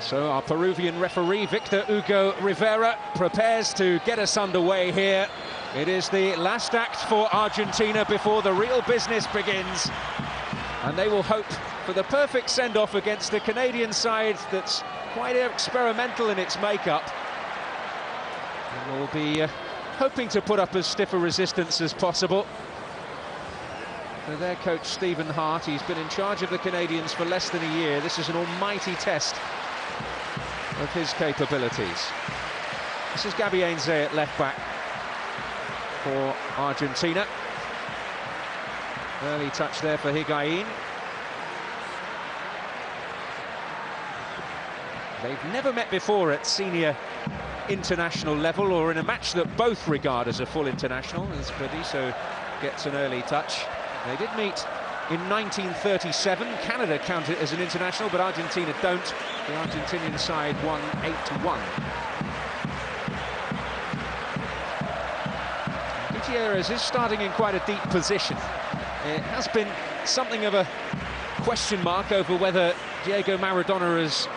So our Peruvian referee, Victor Hugo Rivera, prepares to get us underway here. It is the last act for Argentina before the real business begins. And they will hope for the perfect send-off against a Canadian side that's quite experimental in its makeup. And will be hoping to put up as stiff a resistance as possible. For their coach, Stephen Hart, he's been in charge of the Canadians for less than a year. This is an almighty test of his capabilities. This is Gabi Ainze at left-back for Argentina. Early touch there for Higuain. They've never met before at senior international level or in a match that both regard as a full international, as Berizzo gets an early touch. They did meet in 1937. Canada counted as an international, but Argentina don't. The Argentinian side won 8-1. Gutierrez is starting in quite a deep position. It has been something of a question mark over whether Diego Maradona has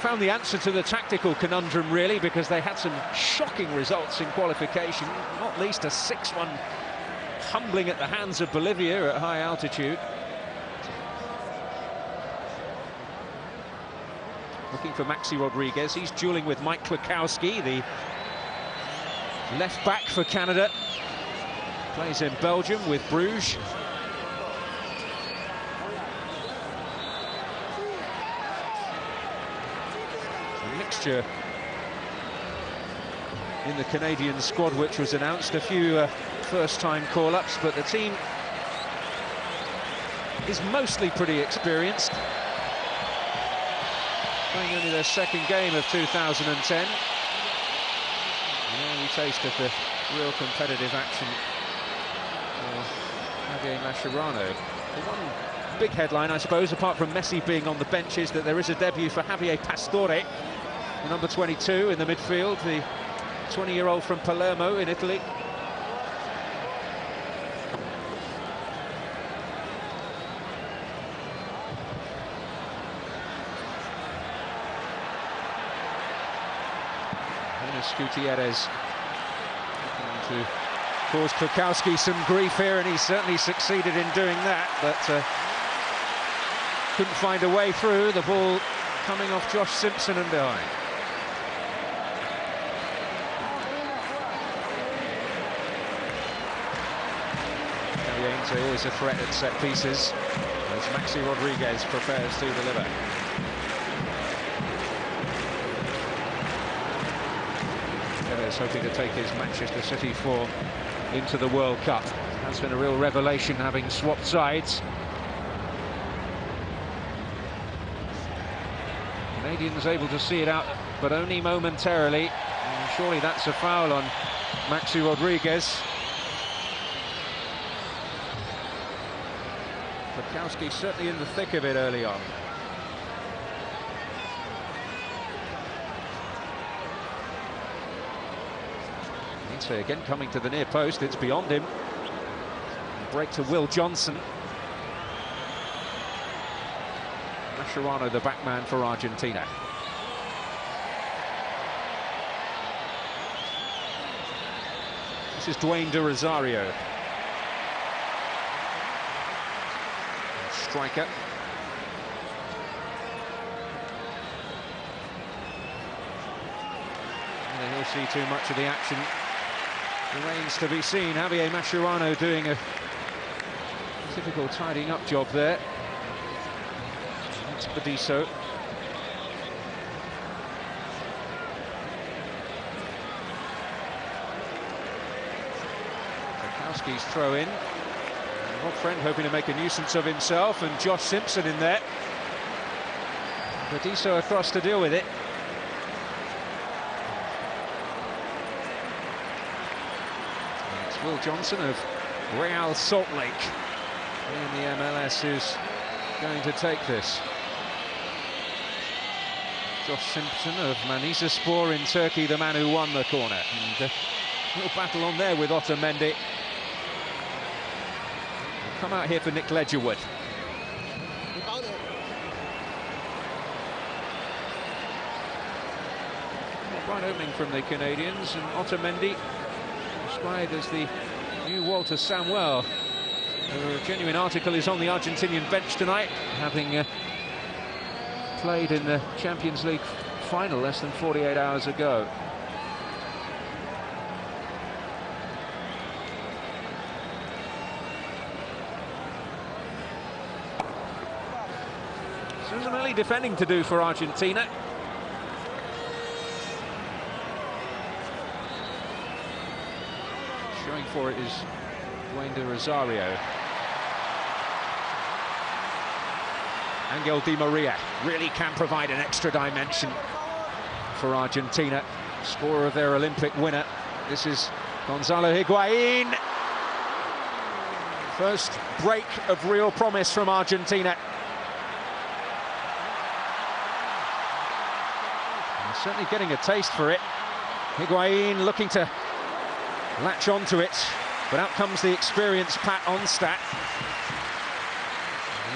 found the answer to the tactical conundrum, really, because they had some shocking results in qualification, not least a 6-1 humbling at the hands of Bolivia at high altitude. Looking for Maxi Rodriguez. He's dueling with Mike Kwiatkowski, the left back for Canada. Plays in Belgium with Bruges. A mixture in the Canadian squad which was announced. A few first-time call-ups, but the team is mostly pretty experienced. Playing only their second game of 2010. An early taste of the real competitive action for Javier Mascherano. The one big headline, I suppose, apart from Messi being on the bench, is that there is a debut for Javier Pastore, the number 22 in the midfield, the 20-year-old from Palermo in Italy. Gutierrez to cause Kwiatkowski some grief here, and he certainly succeeded in doing that, but couldn't find a way through. The ball coming off Josh Simpson and behind. Gabi Ainze always a threat at set pieces as Maxi Rodriguez prepares to deliver. Hoping to take his Manchester City form into the World Cup. That's been a real revelation, having swapped sides. Canadians able to see it out, but only momentarily. And surely that's a foul on Maxi Rodriguez. Kwiatkowski certainly in the thick of it early on. Again coming to the near post, it's beyond him. Break to Will Johnson. Mascherano, the backman for Argentina. This is Dwayne De Rosario. Striker. And he'll see too much of the action. Remains to be seen. Javier Mascherano doing a typical tidying up job there. It's Berizzo. Kwiatkowski's throw in. Rob Friend hoping to make a nuisance of himself, and Josh Simpson in there. Berizzo across to deal with it. Will Johnson of Real Salt Lake in the MLS who's going to take this. Josh Simpson of Manisaspor in Turkey, the man who won the corner. And a little battle on there with Otamendi. Come out here for Nick Ledgerwood. Bright opening from the Canadians, and Otamendi described as the new Walter Samuel. A genuine article is on the Argentinian bench tonight, having played in the Champions League final less than 48 hours ago. So there's some early defending to do for Argentina. Showing for it is Dwayne de Rosario. Angel Di Maria really can provide an extra dimension for Argentina. Scorer of their Olympic winner. This is Gonzalo Higuain. First break of real promise from Argentina. And certainly getting a taste for it. Higuain looking to latch onto it, but out comes the experienced Pat Onstad.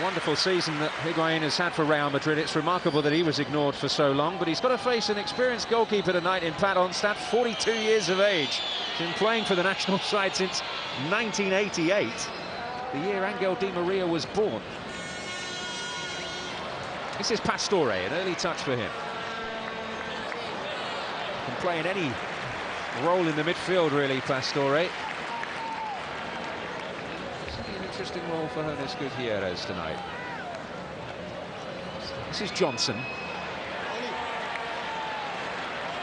A wonderful season that Higuain has had for Real Madrid. It's remarkable that he was ignored for so long, but he's got to face an experienced goalkeeper tonight in Pat Onstad, 42 years of age. He's been playing for the national side since 1988, the year Angel Di Maria was born. This is Pastore, an early touch for him. Can play in any role in the midfield, really, Pastore. An interesting role for Jonas Gutierrez tonight. This is Johnson.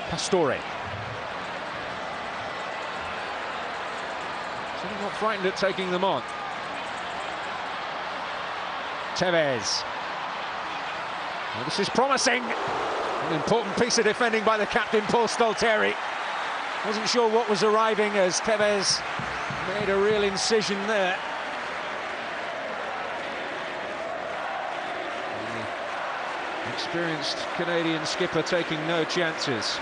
Pastore. Certainly not frightened at taking them on. Tevez. Well, this is promising. An important piece of defending by the captain, Paul Stolteri. Wasn't sure what was arriving as Tevez made a real incision there. The experienced Canadian skipper taking no chances.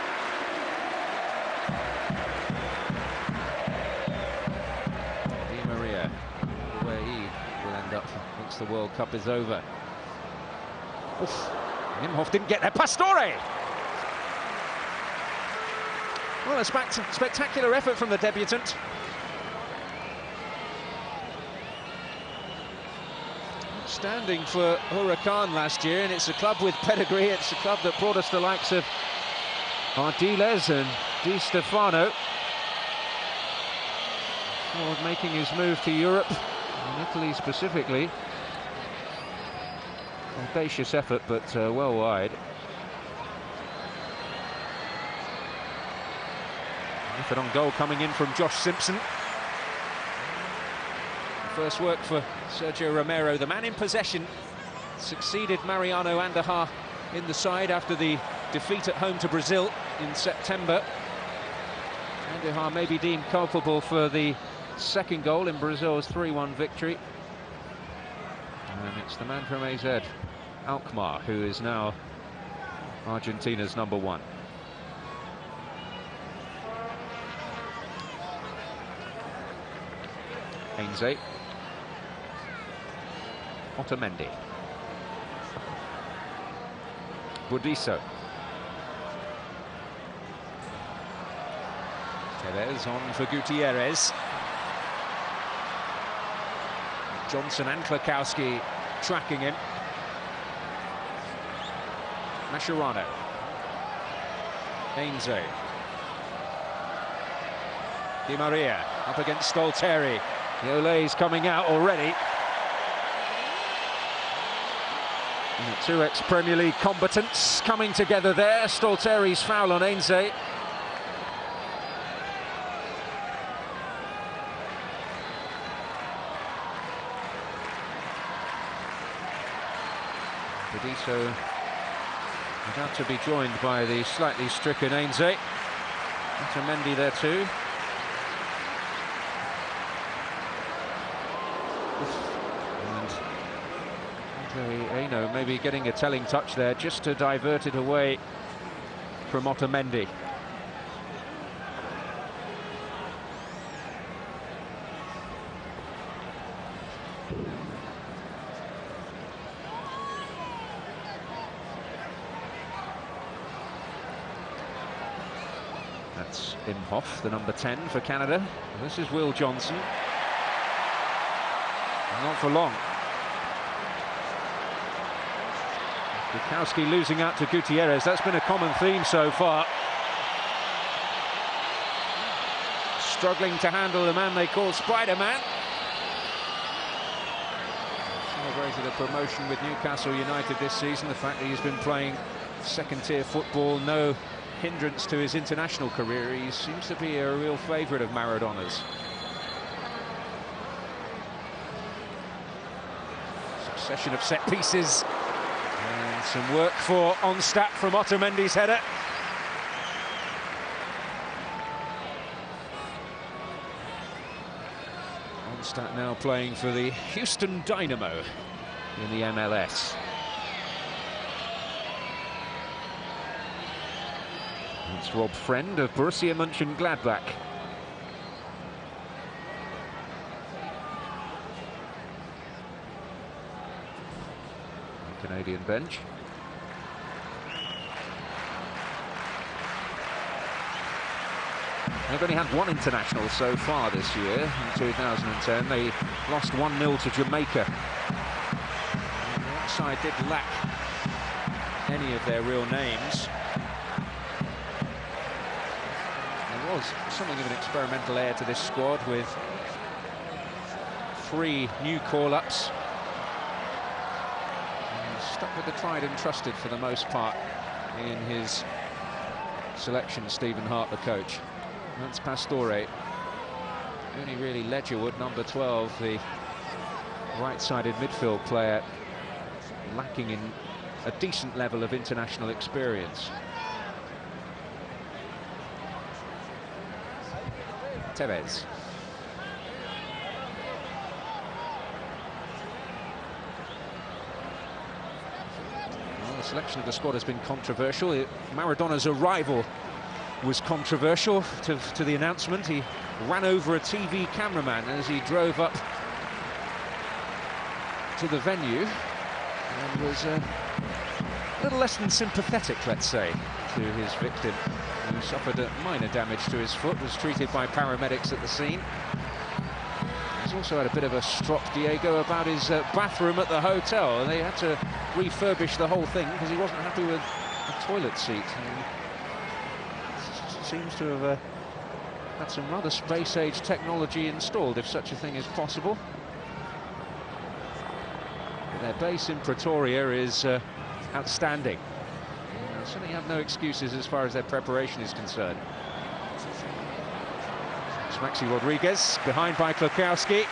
Di Maria, where he will end up once the World Cup is over. Oof. Nimhoff didn't get there. Pastore! Well, a spectacular effort from the debutant. Outstanding for Huracan last year, and it's a club with pedigree. It's a club that brought us the likes of Ardiles and Di Stefano. Forward making his move to Europe, in Italy specifically. Audacious effort, but well wide. Effort on goal coming in from Josh Simpson. First work for Sergio Romero, the man in possession. Succeeded Mariano Andujar in the side after the defeat at home to Brazil in September. Andujar may be deemed culpable for the second goal in Brazil's 3-1 victory. And it's the man from AZ, Alkmaar, who is now Argentina's #1. Heinze. Otamendi. Budiso. Tevez on for Gutierrez. Johnson and Klakowski tracking him. Mascherano. Heinze. Di Maria up against Stolteri. The Ole's coming out already. And the two ex-Premier League combatants coming together there. Stolteri's foul on Heinze. Budiso about to be joined by the slightly stricken Heinze. Otamendi there too. And maybe getting a telling touch there just to divert it away from Otamendi. That's Imhoff, the number 10 for Canada. This is Will Johnson. Not for long. Bukowski losing out to Gutierrez. That's been a common theme so far. Struggling to handle the man they call Spider-Man. Celebrated a promotion with Newcastle United this season. The fact that he's been playing second-tier football, no hindrance to his international career. He seems to be a real favourite of Maradona's. Succession of set pieces. And some work for Onstad from Otamendi's header. Onstad now playing for the Houston Dynamo in the MLS. It's Rob Friend of Borussia Mönchengladbach. Canadian bench. They've only had one international so far this year. In 2010, they lost 1-0 to Jamaica. And the side did lack any of their real names. There was something of an experimental air to this squad with 3 new call-ups. Stuck with the tried and trusted for the most part in his selection, Stephen Hart, the coach. That's Pastore. Only really Ledgerwood, number 12, the right-sided midfield player, lacking in a decent level of international experience. Tevez. The selection of the squad has been controversial. Maradona's arrival was controversial to the announcement. He ran over a TV cameraman as he drove up to the venue and was a little less than sympathetic, let's say, to his victim, who suffered a minor damage to his foot, was treated by paramedics at the scene. He's also had a bit of a strop, Diego, about his bathroom at the hotel. They had to refurbish the whole thing because he wasn't happy with the toilet seat. He seems to have had some rather space-age technology installed, if such a thing is possible. But their base in Pretoria is outstanding. They certainly have no excuses as far as their preparation is concerned. It's Maxi Rodriguez, behind by Klukowski.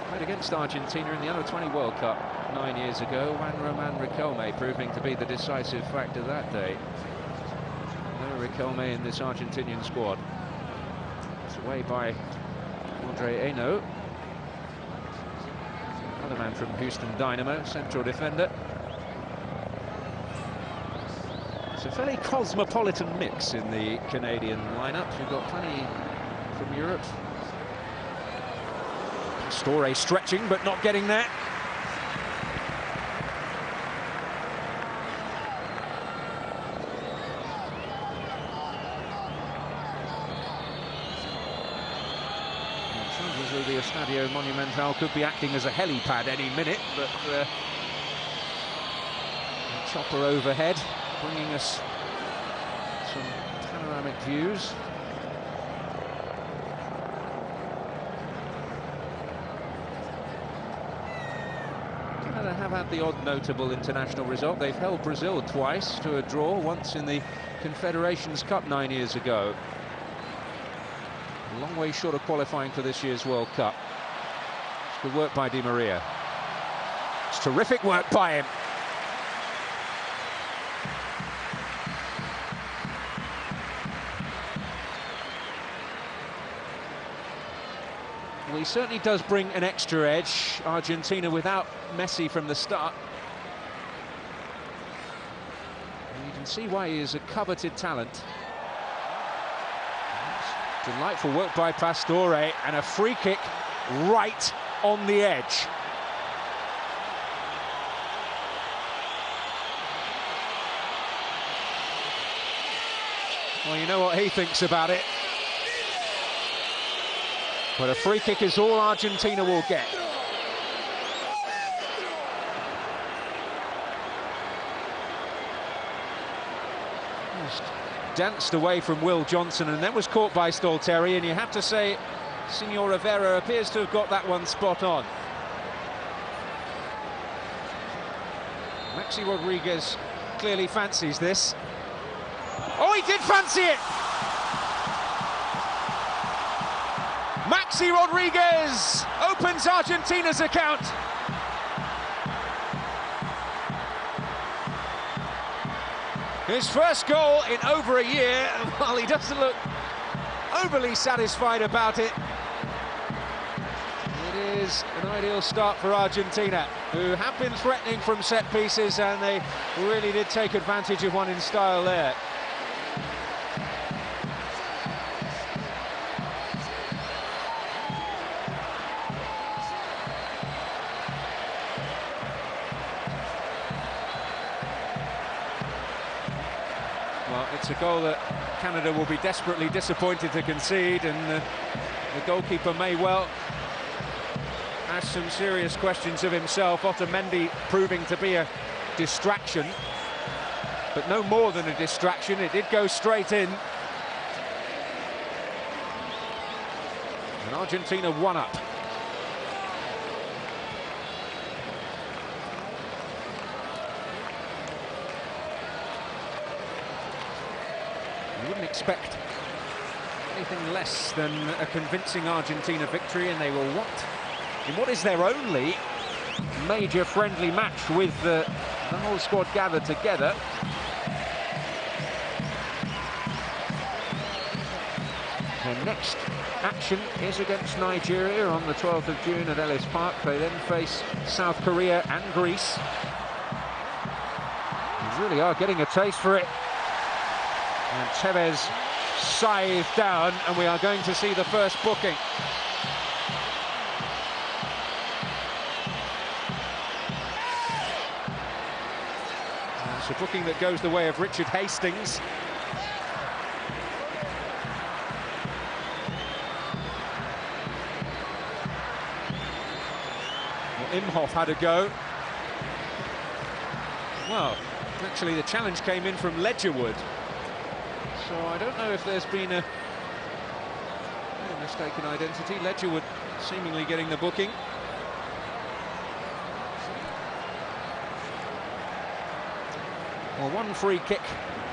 Played against Argentina in the Under-20 World Cup 9 years ago. Juan Roman Riquelme proving to be the decisive factor that day. No Riquelme in this Argentinian squad. It's away by Andre Eno. Another man from Houston Dynamo, central defender. It's a fairly cosmopolitan mix in the Canadian lineup. You've got plenty from Europe. Pastore stretching, but not getting there. The Estadio Monumental could be acting as a helipad any minute, but a chopper overhead bringing us some panoramic views. Canada have had the odd notable international result. They've held Brazil twice to a draw, once in the Confederations Cup 9 years ago. A long way short of qualifying for this year's World Cup. It's good work by Di Maria. It's terrific work by him. Well, he certainly does bring an extra edge. Argentina without Messi from the start. And you can see why he is a coveted talent. Delightful work by Pastore, and a free kick right on the edge. Well, you know what he thinks about it. But a free kick is all Argentina will get. Just danced away from Will Johnson and then was caught by Stalteri, and you have to say Senor Rivera appears to have got that one spot on. Maxi Rodriguez clearly fancies this. Oh, he did fancy it! Maxi Rodriguez opens Argentina's account. His first goal in over a year. While he doesn't look overly satisfied about it, it is an ideal start for Argentina, who have been threatening from set pieces, and they really did take advantage of one in style there. Well, it's a goal that Canada will be desperately disappointed to concede, and the goalkeeper may well ask some serious questions of himself. Otamendi proving to be a distraction, but no more than a distraction. It did go straight in. And Argentina 1 up. You wouldn't expect anything less than a convincing Argentina victory, and they will want, in what is their only major friendly match with the whole squad gathered together. Their next action is against Nigeria on the 12th of June at Ellis Park. They then face South Korea and Greece. They really are getting a taste for it. And Tevez scythed down, and we are going to see the first booking. It's a booking that goes the way of Richard Hastings. Well, Imhoff had a go. Well, actually the challenge came in from Ledgerwood. So I don't know if there's been a mistaken identity. Ledgerwood seemingly getting the booking. Well, one free kick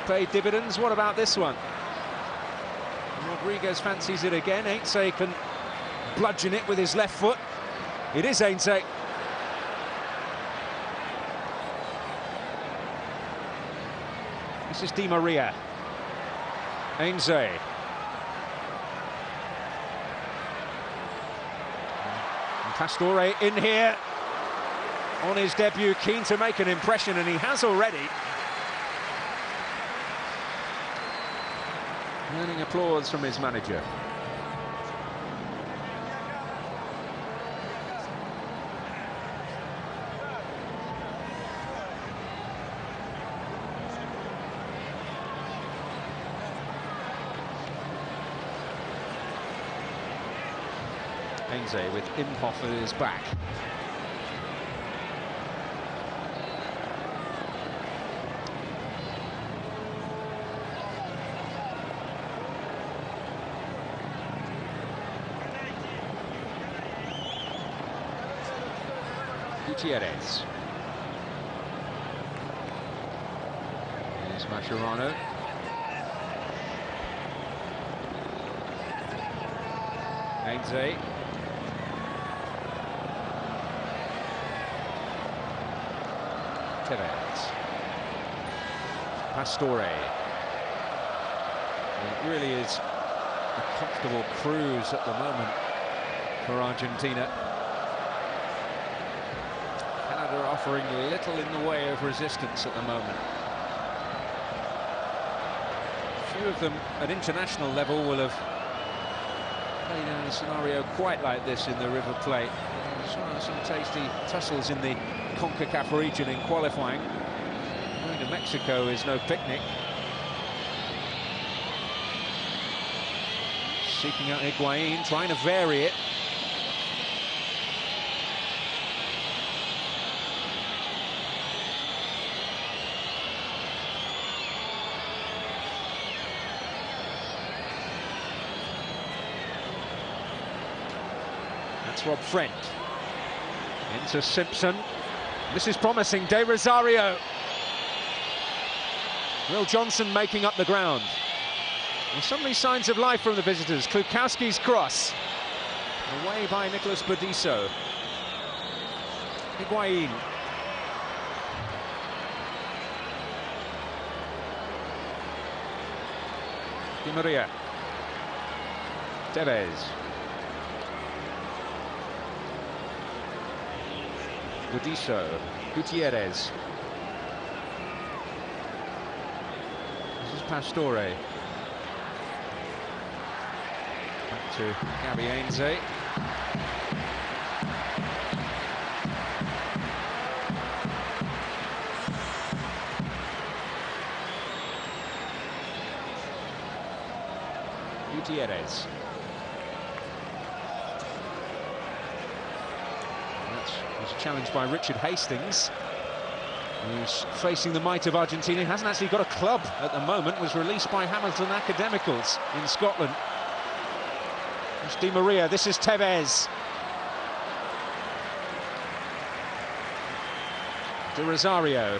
paid dividends. What about this one? Rodriguez fancies it again. Ainse can bludgeon it with his left foot. It is Ainse. This is Di Maria. Ainse. And Pastore in here on his debut, keen to make an impression, and he has already. Earning applause from his manager. Ainse with Imhoff at his back. Gutierrez. Here's Mascherano. Ainse. Tevez. Pastore. It really is a comfortable cruise at the moment for Argentina. Canada offering little in the way of resistance at the moment. A few of them at international level will have played in a scenario quite like this in the River Plate. Some tasty tussles in the CONCACAF region in qualifying. Going to Mexico is no picnic. seeking out Higuain, trying to vary it. That's Rob Friend. Into Simpson. This is promising. De Rosario. Will Johnson making up the ground. And suddenly signs of life from the visitors. Klukowski's cross. Away by Nicolas Bodiso. Higuain. Di Maria. Tevez. Bodiso. Gutierrez. This is Pastore. Back to Gabby Ainze. Gutierrez. That was challenged by Richard Hastings, who's facing the might of Argentina. He hasn't actually got a club at the moment, was released by Hamilton Academicals in Scotland. It's Di Maria, this is Tevez. De Rosario.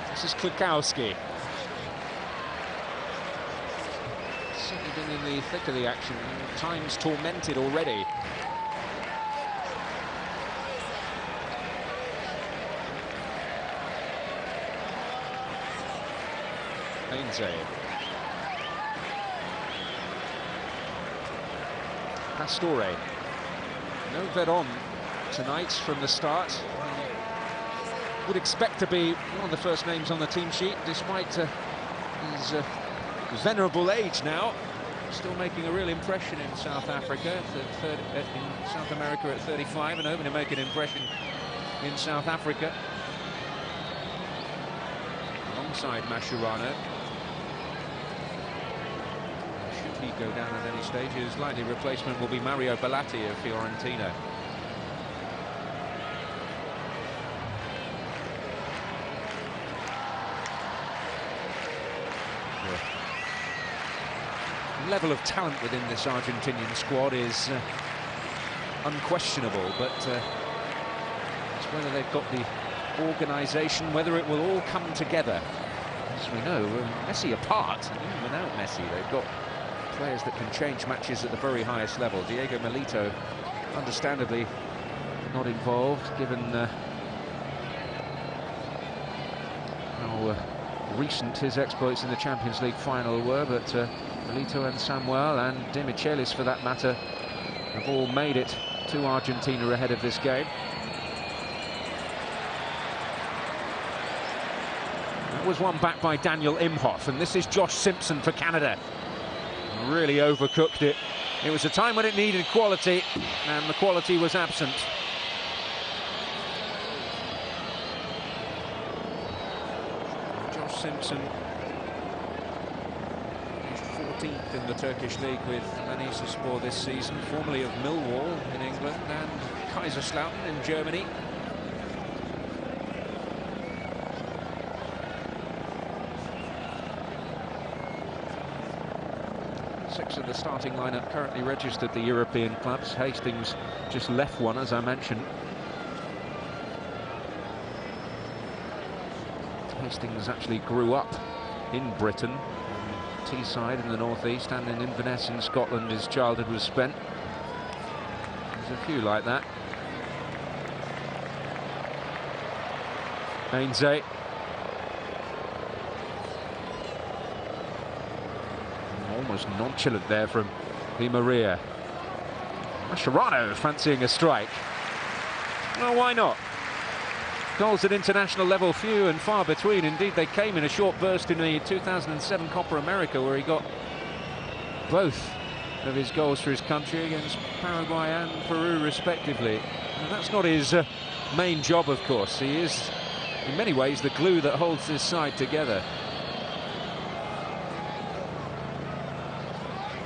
This is Klukowski. Certainly been in the thick of the action, times tormented already. Ainze. Pastore. No Veron tonight from the start. Would expect to be one of the first names on the team sheet, despite his venerable age now. Still making a real impression in South Africa, in South America at 35, and hoping to make an impression in South Africa. Alongside Mascherano. Should he go down at any stage, his likely replacement will be Mario Bellatti of Fiorentina. The level of talent within this Argentinian squad is unquestionable, but it's whether they've got the organisation, whether it will all come together. As we know, Messi apart, and even without Messi, they've got players that can change matches at the very highest level. Diego Milito, understandably, not involved, given how recent his exploits in the Champions League final were, but Milito and Samuel and De Michelis, for that matter, have all made it to Argentina ahead of this game. That was one back by Daniel Imhoff, and this is Josh Simpson for Canada. Really overcooked it. It was a time when it needed quality, and the quality was absent. Josh Simpson, 14th in the Turkish league with Manisa this season, formerly of Millwall in England and Kaiserslautern in Germany. Six of the starting lineup currently registered the European clubs. Hastings just left one, as I mentioned. Hastings actually grew up in Britain, Teesside in the northeast, and in Inverness in Scotland his childhood was spent. There's a few like that. Ainze. Almost nonchalant there from Di Maria. Mascherano fancying a strike. Well, why not? Goals at international level, few and far between. Indeed, they came in a short burst in the 2007 Copa America, where he got both of his goals for his country against Paraguay and Peru, respectively. And that's not his main job, of course. He is, in many ways, the glue that holds this side together.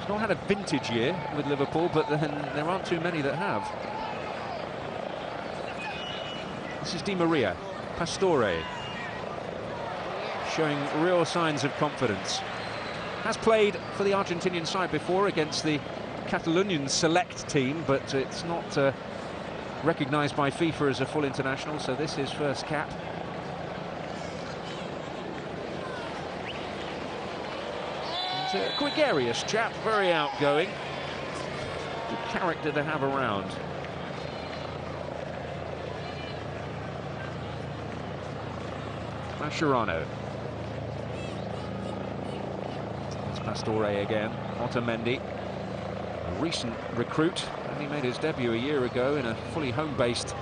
He's not had a vintage year with Liverpool, but then there aren't too many that have. This is Di Maria, Pastore, showing real signs of confidence. Has played for the Argentinian side before against the Catalonian select team, but it's not recognised by FIFA as a full international, so this is first cap. He's a gregarious chap, very outgoing. Good character to have around. Mascherano. It's Pastore again. Otamendi, a recent recruit, only made his debut a year ago in a fully home-based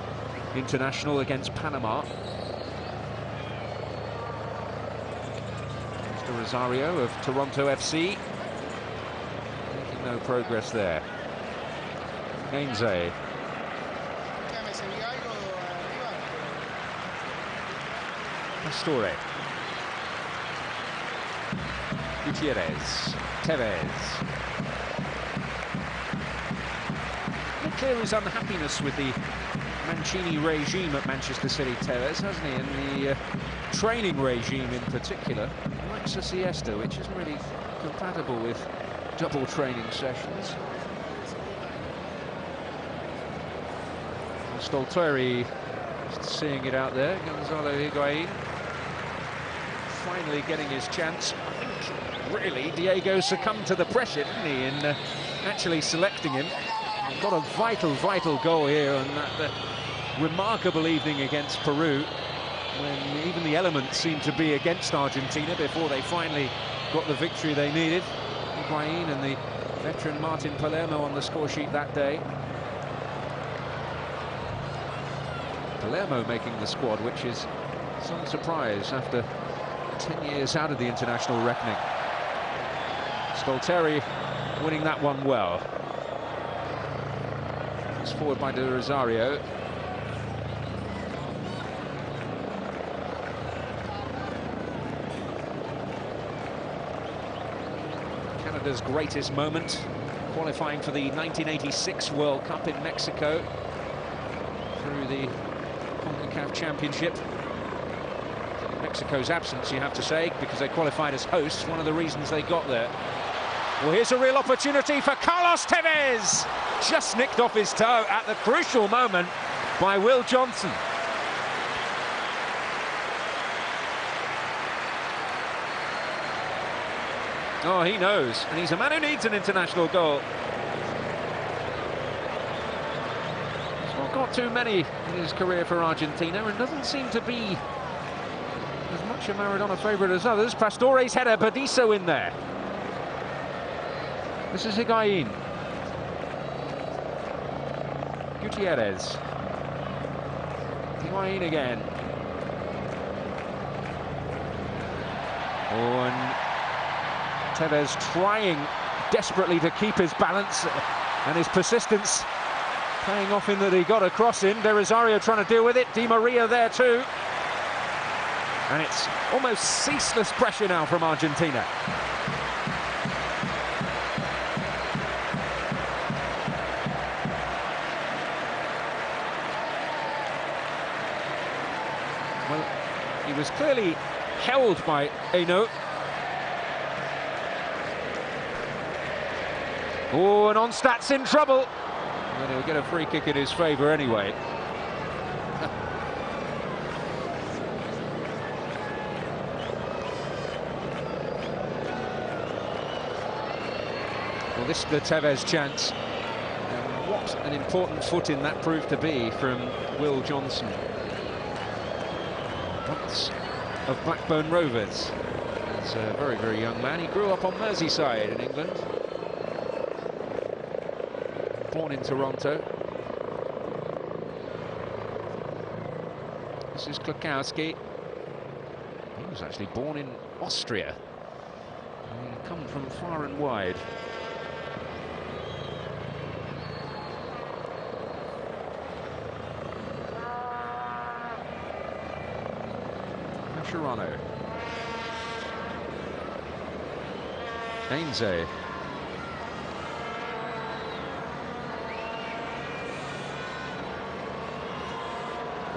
international against Panama. Mr. Rosario of Toronto FC. Making no progress there. Ainze. Pastore. Gutierrez. Tevez. Clear his unhappiness with the Mancini regime at Manchester City, Tevez, hasn't he? And the training regime in particular. He likes a siesta, which isn't really compatible with double training sessions. Stolteri just seeing it out there. Gonzalo Higuain finally getting his chance. I think really Diego succumbed to the pressure, didn't he, in actually selecting him. Got a vital goal here on that remarkable evening against Peru, when even the elements seemed to be against Argentina before they finally got the victory they needed. Higuain and the veteran Martin Palermo on the score sheet that day. Palermo making the squad, which is some surprise after 10 years out of the international reckoning. Stolteri winning that one well. It's forward by De Rosario. Canada's greatest moment, qualifying for the 1986 World Cup in Mexico through the CONCACAF Championship. Mexico's absence, you have to say, because they qualified as hosts, one of the reasons they got there. Well, here's a real opportunity for Carlos Tevez. Just nicked off his toe at the crucial moment by Will Johnson. Oh, he knows, and he's a man who needs an international goal. He's not got too many in his career for Argentina, and doesn't seem to be as much a Maradona favourite as others. Pastore's header, Badiso in there. This is Higuain. Gutierrez. Higuain again. Oh, and Tevez trying desperately to keep his balance, and his persistence paying off in that he got a cross in. De Rosario trying to deal with it. Di Maria there too. And it's almost ceaseless pressure now from Argentina. Well, he was clearly held by Eno. Oh, and Onstadt's in trouble. And he'll get a free kick in his favour anyway. Well, this is the Tevez chance. And what an important foot in that proved to be from Will Johnson. Once of Blackburn Rovers. He's a very, very young man. He grew up on Merseyside in England. Born in Toronto. This is Klukowski. He was actually born in Austria. He come from far and wide. Mascherano. Ainze.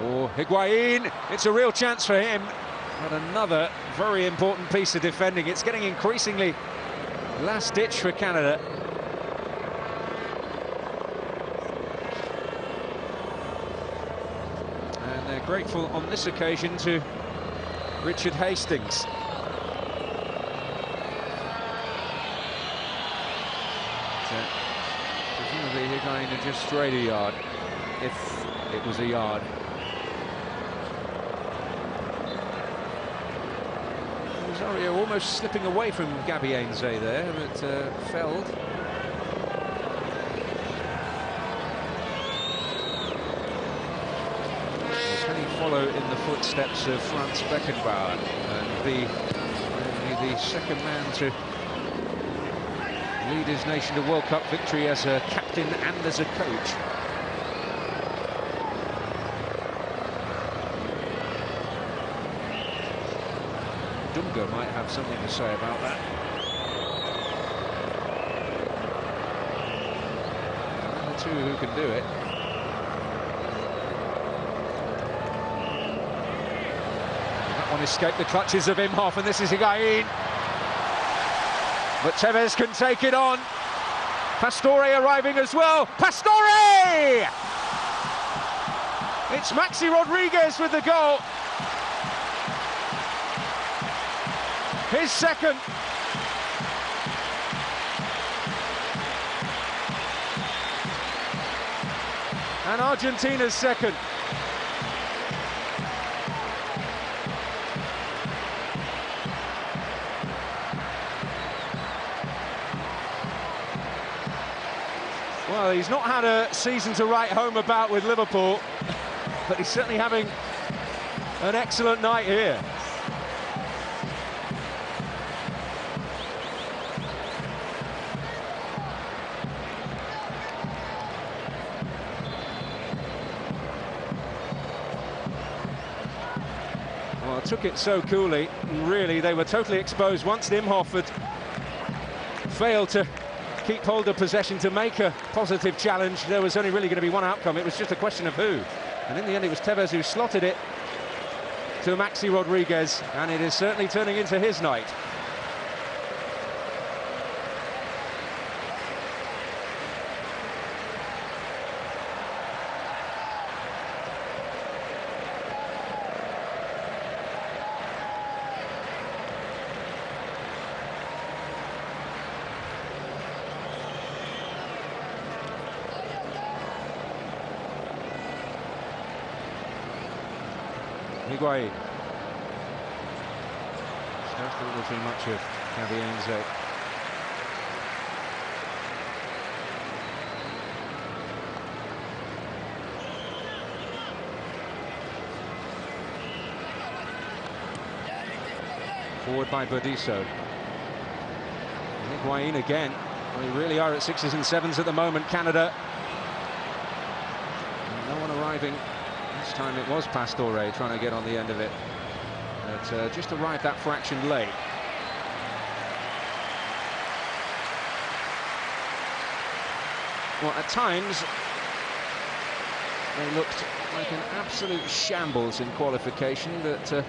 for Higuain. It's a real chance for him. But another very important piece of defending. It's getting increasingly last ditch for Canada. And they're grateful on this occasion to Richard Hastings. Presumably Higuain had just strayed a yard, if it was a yard. Rosario almost slipping away from Gabiense there, but felled. Can he follow in the footsteps of Franz Beckenbauer and be the second man to lead his nation to World Cup victory as a captain and as a coach? Dunga might have something to say about that. And the two who can do it. That one escaped the clutches of Imhoff, and this is Higuain. But Tevez can take it on. Pastore arriving as well. Pastore! It's Maxi Rodriguez with the goal. His second. And Argentina's second. Well, he's not had a season to write home about with Liverpool, but he's certainly having an excellent night here. Well, took it so coolly, and really they were totally exposed once Imhoff had failed to keep hold of possession to make a positive challenge. There was only really going to be one outcome. It was just a question of who. And in the end, it was Tevez who slotted it to Maxi Rodriguez, and it is certainly turning into his night. Higuain. Just a little too much of Gabiense. Forward by Burdisso. Higuain again. We really are at 6s and 7s at the moment, Canada. No one arriving. This time it was Pastore trying to get on the end of it, but just arrived that fraction late. Well, at times they looked like an absolute shambles in qualification, but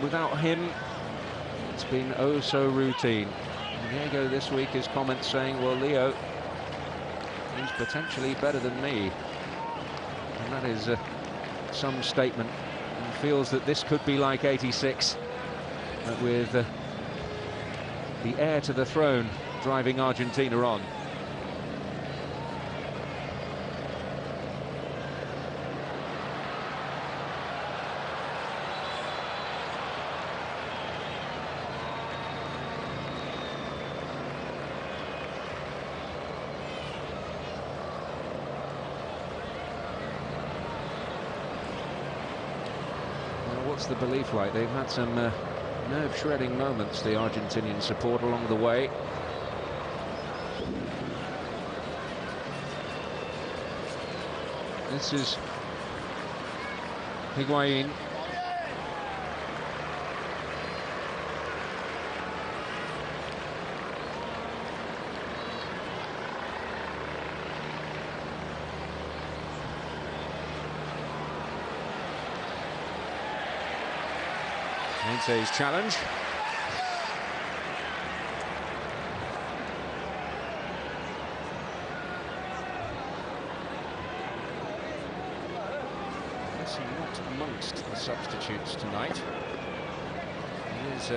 without him it's been oh so routine. And Diego this week, his comments saying, well, Leo, he's potentially better than me. And that is some statement, and feels that this could be like '86, but with the heir to the throne driving Argentina on. What's the belief like? They've had some nerve-shredding moments, the Argentinian support, along the way. This is Higuain. Hente's challenge. Messi not amongst the substitutes tonight. He is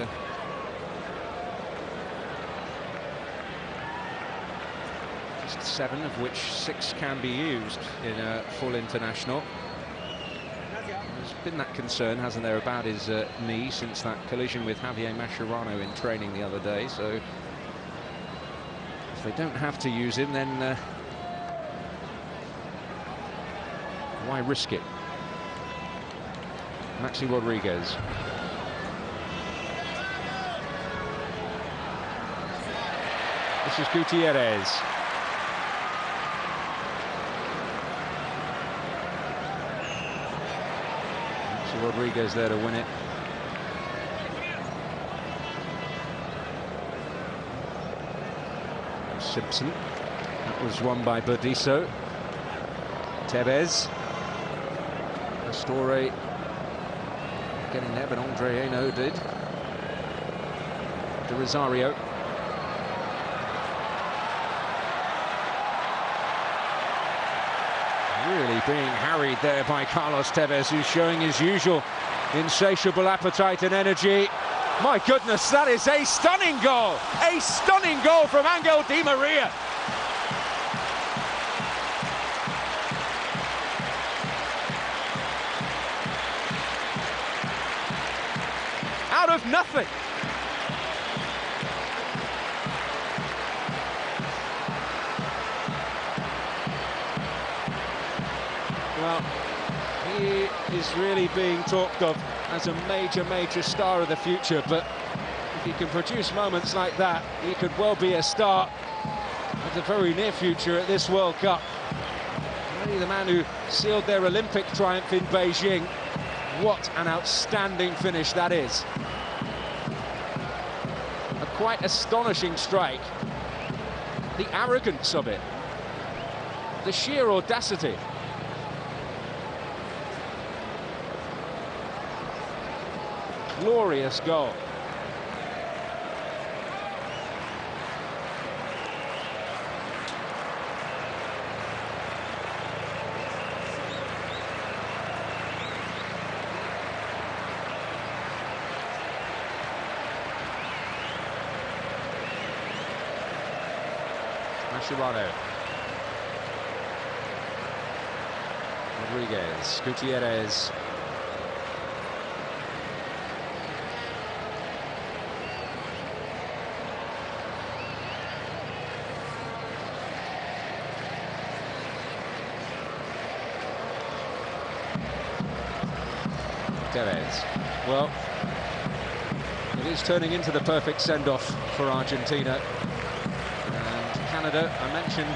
just 7, of which 6 can be used in a full international. There's been that concern, hasn't there, about his knee since that collision with Javier Mascherano in training the other day. So if they don't have to use him, then why risk it? Maxi Rodriguez. This is Gutierrez. Rodriguez there to win it. Simpson. That was won by Burdisso. Tevez. Pastore getting there, but Andre Eno did. De Rosario. Really being harried there by Carlos Tevez, who's showing his usual insatiable appetite and energy. My goodness, that is a stunning goal! A stunning goal from Angel Di Maria. Out of nothing. Well, he is really being talked of as a major star of the future, but if he can produce moments like that, he could well be a star of the very near future at this World Cup. Really the man who sealed their Olympic triumph in Beijing. What an outstanding finish that is. A quite astonishing strike. The arrogance of it. The sheer audacity. Glorious goal. Mascherano. Rodriguez, Gutierrez. Tevez. Well, it is turning into the perfect send-off for Argentina. And Canada, I mentioned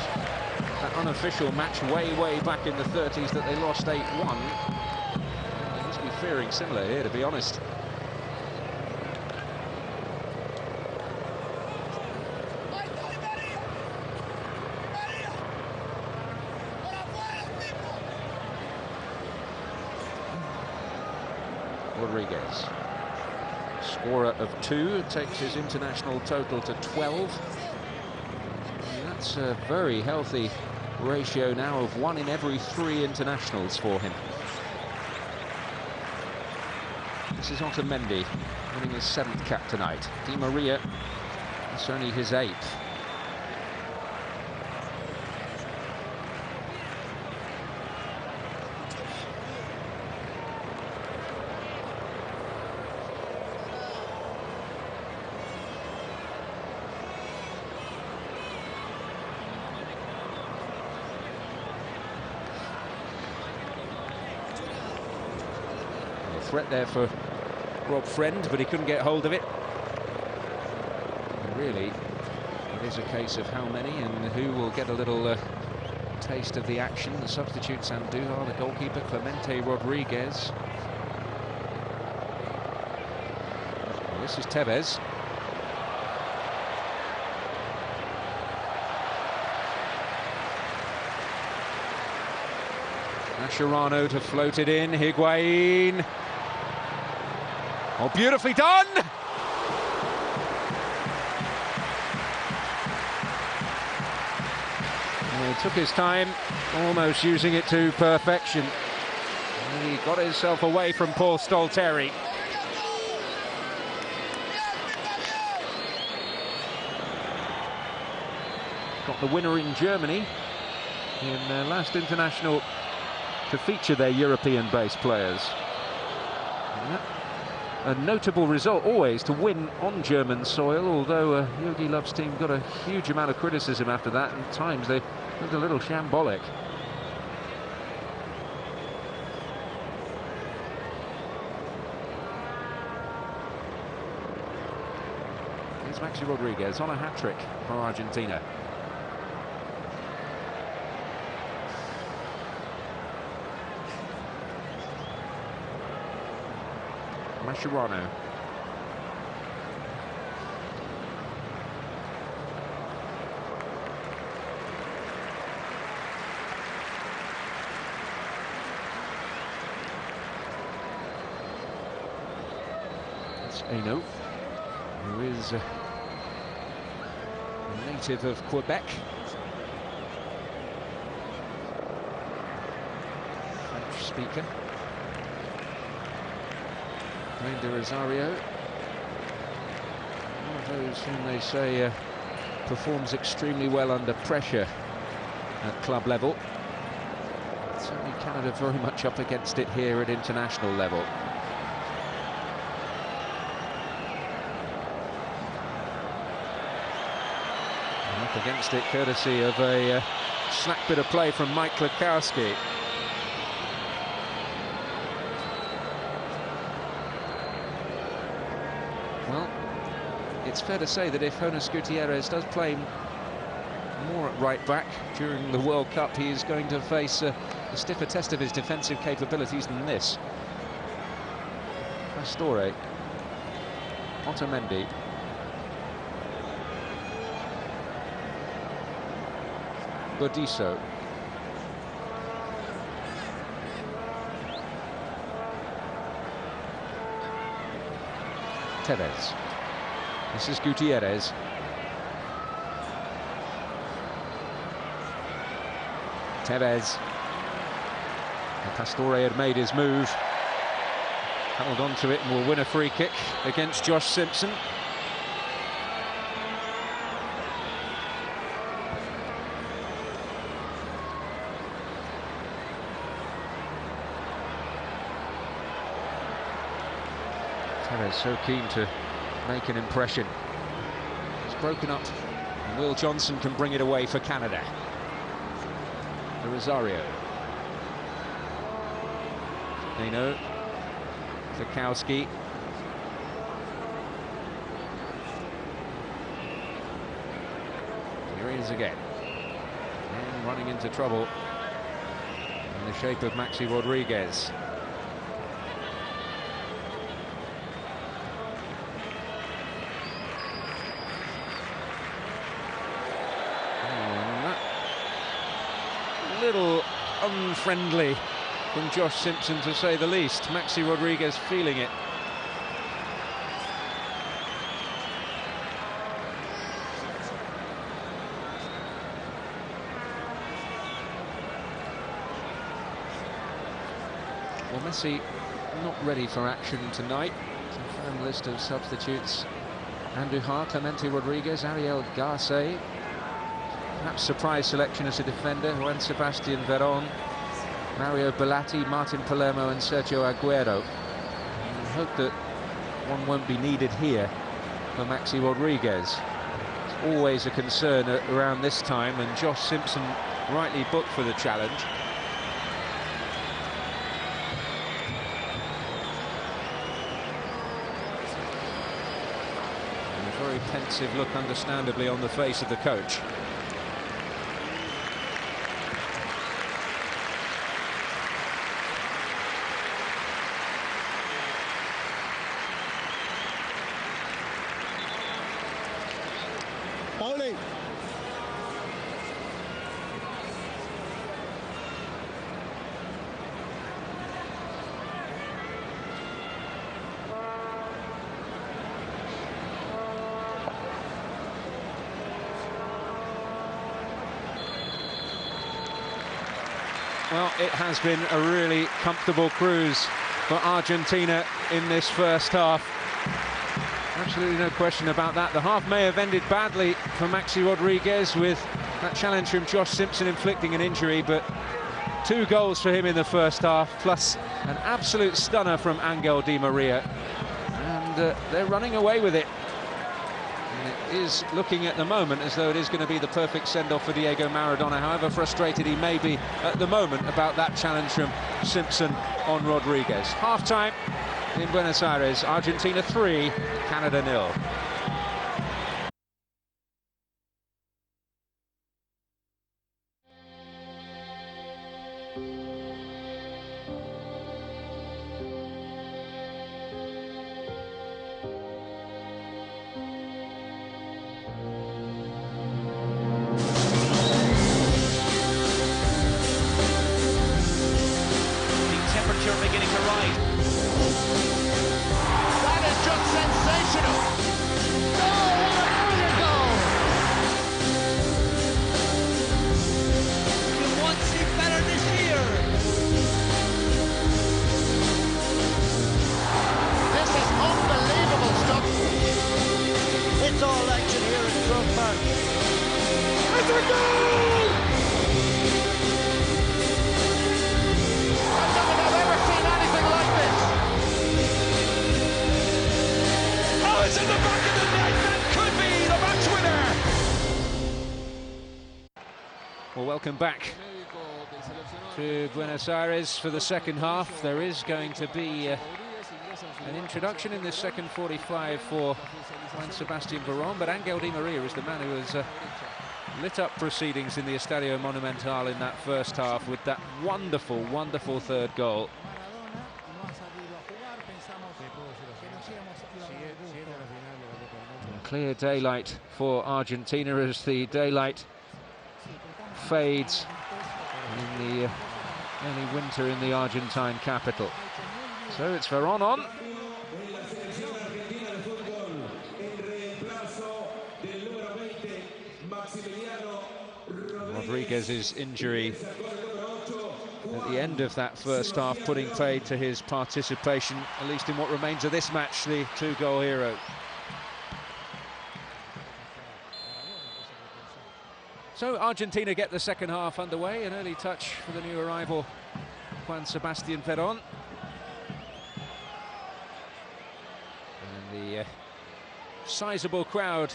that unofficial match way back in the 30s that they lost 8-1. They must be fearing similar here, to be honest. Rodriguez, scorer of 2, takes his international total to 12. And that's a very healthy ratio now of 1 in every 3 internationals for him. This is Otamendi, winning his 7th cap tonight. Di Maria, it's only his 8th. Threat there for Rob Friend, but he couldn't get hold of it. And really, it is a case of how many and who will get a little taste of the action. The substitutes, Andújar, the goalkeeper, Clemente Rodriguez. Well, this is Tevez. Mascherano to float it in, Higuain. Oh, beautifully done! Well, he took his time, almost using it to perfection. And he got himself away from Paul Stolteri. Got the winner in Germany in their last international to feature their European-based players. A notable result always to win on German soil, although Jogi Löw's team got a huge amount of criticism after that, and at times they looked a little shambolic. Here's Maxi Rodriguez on a hat-trick for Argentina. Mascherano. That's Eno, who is a native of Quebec. French speaker. De Rosario, one of those whom they say performs extremely well under pressure at club level. Certainly Canada very much up against it here at international level. And up against it courtesy of a slack bit of play from Mike Kwiatkowski. Well, it's fair to say that if Jonas Gutierrez does play more at right back during the World Cup, he is going to face a stiffer test of his defensive capabilities than this. Pastore, Otamendi, Bodiso, Tevez. This is Gutierrez. Tevez. And Pastore had made his move. Held on to it and will win a free kick against Josh Simpson. Tevez so keen to make an impression. It's broken up, and Will Johnson can bring it away for Canada. The Rosario. Eno. Kwiatkowski. Here he is again. And running into trouble in the shape of Maxi Rodriguez. Little unfriendly from Josh Simpson, to say the least. Maxi Rodriguez feeling it. Well, Messi not ready for action tonight. Confirmed list of substitutes: Andujar, Clemente Rodriguez, Ariel Garce. Perhaps surprise selection as a defender: Juan Sebastian Veron, Mario Belatti, Martin Palermo and Sergio Aguero. I hope that one won't be needed here for Maxi Rodriguez. It's always a concern around this time, and Josh Simpson rightly booked for the challenge. And a very pensive look, understandably, on the face of the coach. Bowling. Well, it has been a really comfortable cruise for Argentina in this first half. Absolutely no question about that. The half may have ended badly for Maxi Rodriguez, with that challenge from Josh Simpson inflicting an injury, but 2 goals for him in the first half, plus an absolute stunner from Angel Di Maria. And they're running away with it. And it is looking at the moment as though it is going to be the perfect send-off for Diego Maradona, however frustrated he may be at the moment about that challenge from Simpson on Rodriguez. Half-time in Buenos Aires, Argentina 3, Canada 0. Beginning to rise. That is just sensational. Oh, what a brilliant goal! You won't see better this year. This is unbelievable stuff. It's all action here in Croke Park. It's a goal! It's in the back of the net, that could be the match winner! Well, welcome back to Buenos Aires for the second half. There is going to be an introduction in this second 45 for Juan Sebastian Veron, but Angel Di Maria is the man who has lit up proceedings in the Estadio Monumental in that first half with that wonderful, wonderful third goal. Clear daylight for Argentina as the daylight fades in the early winter in the Argentine capital. So it's Veron on. Rodriguez's injury at the end of that first half putting paid to his participation, at least in what remains of this match, the 2-goal hero. So Argentina get the second half underway. An early touch for the new arrival, Juan Sebastian Veron. And the sizable crowd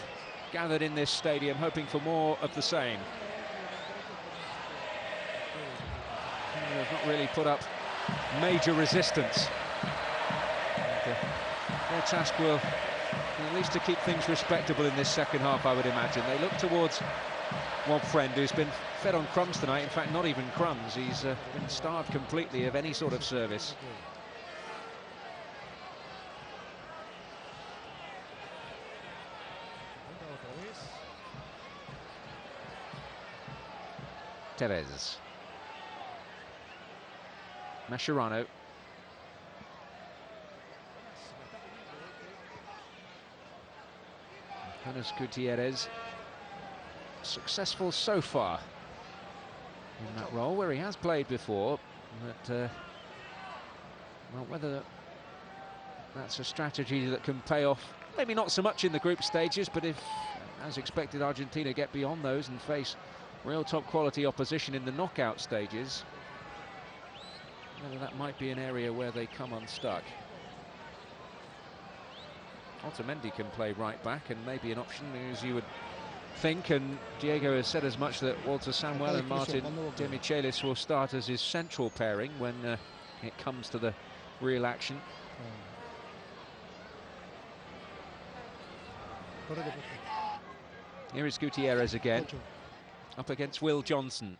gathered in this stadium, hoping for more of the same. They've not really put up major resistance. And, their task will be at least to keep things respectable in this second half, I would imagine. They look towards one friend who's been fed on crumbs tonight. In fact, not even crumbs. He's been starved completely of any sort of service. Tevez. Mascherano. Jonas Gutierrez. Successful so far in that role, where he has played before, but well, whether that's a strategy that can pay off, maybe not so much in the group stages, but if, as expected, Argentina get beyond those and face real top quality opposition in the knockout stages, whether that might be an area where they come unstuck. Otamendi can play right back and maybe an option, as you would think, and Diego has said as much, that Walter Samuel and Martin Demichelis will start as his central pairing when it comes to the real action. Here is Gutierrez again, up against Will Johnson.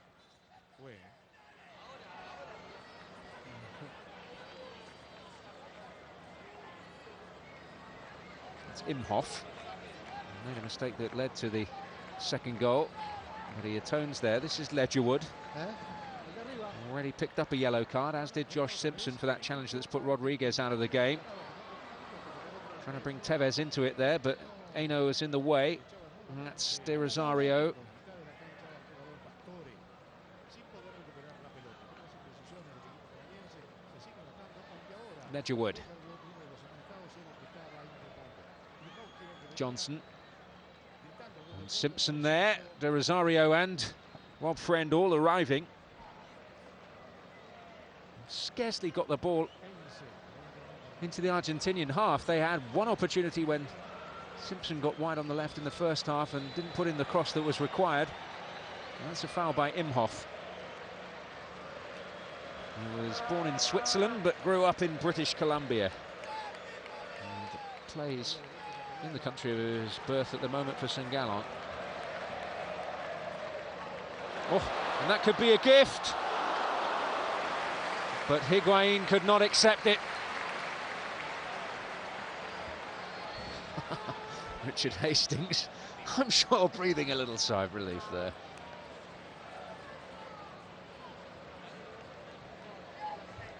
It's Imhoff. Made a mistake that led to the second goal, but he atones there. This is Ledgerwood. Already picked up a yellow card, as did Josh Simpson for that challenge that's put Rodriguez out of the game. Trying to bring Tevez into it there, but Eno is in the way. And that's De Rosario. Ledgerwood. Johnson. And Simpson there. De Rosario and Rob Friend all arriving. Scarcely got the ball into the Argentinian half. They had one opportunity when Simpson got wide on the left in the first half and didn't put in the cross that was required. And that's a foul by Imhoff. He was born in Switzerland but grew up in British Columbia and plays in the country of his birth at the moment for St. Gallen. Oh, and that could be a gift, but Higuain could not accept it. Richard Hastings, I'm sure, breathing a little sigh of relief there.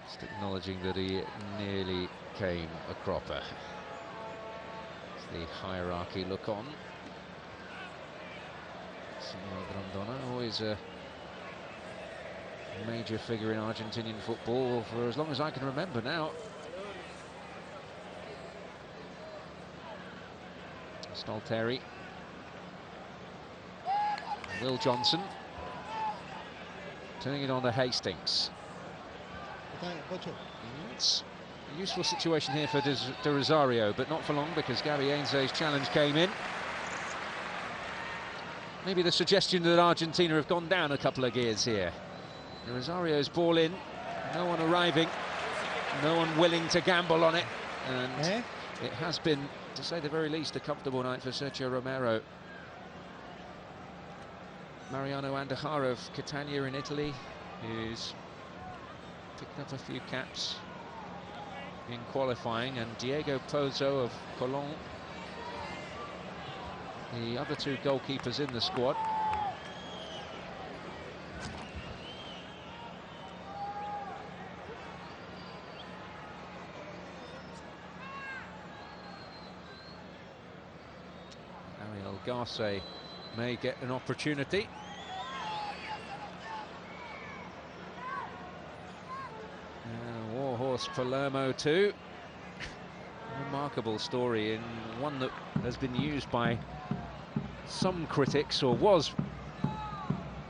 Just acknowledging that he nearly came a cropper. The hierarchy look on. Senor Grondona, always a major figure in Argentinian football for as long as I can remember now. Stalteri. Will Johnson. Turning it on to Hastings. It's a useful situation here for De Rosario, but not for long because Gary Ainsley's challenge came in. Maybe the suggestion that Argentina have gone down a couple of gears here. De Rosario's ball in, no one arriving, no one willing to gamble on it, and it has been, to say the very least, a comfortable night for Sergio Romero. Mariano Andujar of Catania in Italy, who's picked up a few caps in qualifying, and Diego Pozo of Colón, the other two goalkeepers in the squad. Ariel Garce may get an opportunity. Warhorse Palermo too. Remarkable story, and one that has been used by some critics, or was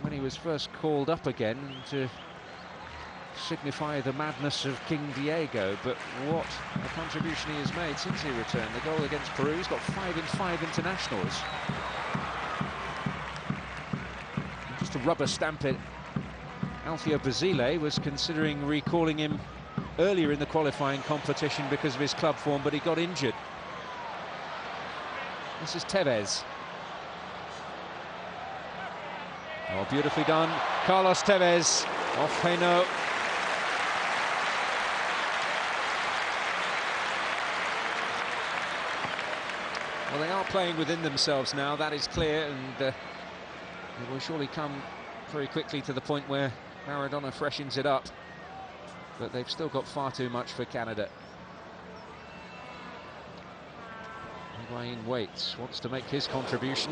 when he was first called up again, to signify the madness of King Diego. But what a contribution he has made since he returned. The goal against Peru, he's got 5 in 5 internationals. And just to rubber stamp it, Alfio Basile was considering recalling him earlier in the qualifying competition because of his club form, but he got injured. This is Tevez. Oh, beautifully done. Carlos Tevez off Hainaut. Well, they are playing within themselves now, that is clear, and it will surely come very quickly to the point where Maradona freshens it up. But they've still got far too much for Canada. Higuain waits, wants to make his contribution.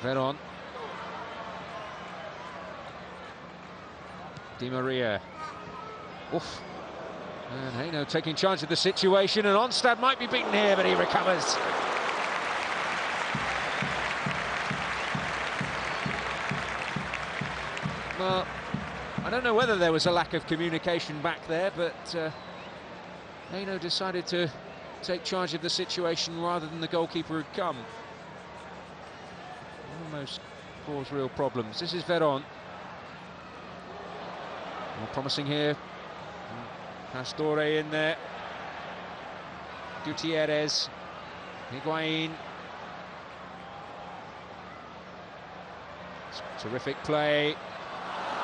Veron. Di Maria. Oof. And Hainaut taking charge of the situation, and Onstad might be beaten here, but he recovers. Well, I don't know whether there was a lack of communication back there, but Hainaut decided to take charge of the situation rather than the goalkeeper had come. Almost caused real problems. This is Veron. More promising here. Pastore in there. Gutierrez. Higuain. Terrific play.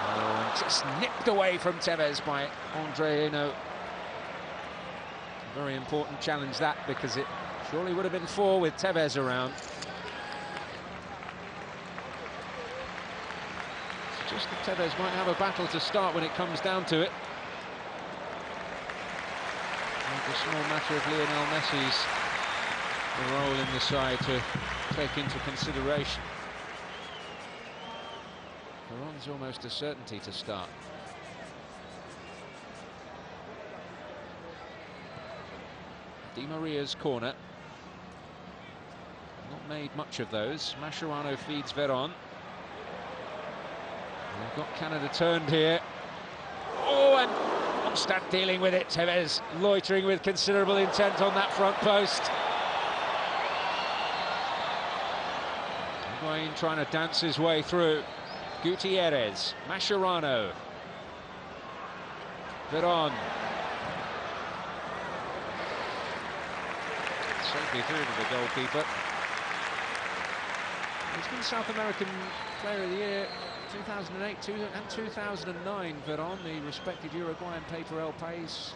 Oh, and just nipped away from Tevez by Andre Hainaut. Very important challenge that, because it surely would have been 4 with Tevez around. Just that Tevez might have a battle to start when it comes down to it. And the small matter of Lionel Messi's role in the side to take into consideration. Veron's almost a certainty to start. Di Maria's corner. Not made much of those. Mascherano feeds Veron. They've got Canada turned here. Oh, and Onstad dealing with it. Tevez loitering with considerable intent on that front post. Higuain trying to dance his way through. Gutierrez, Mascherano. Veron. Safely through to the goalkeeper. He's been South American Player of the Year 2008 and 2009, Veron, the respected Uruguayan paper El País,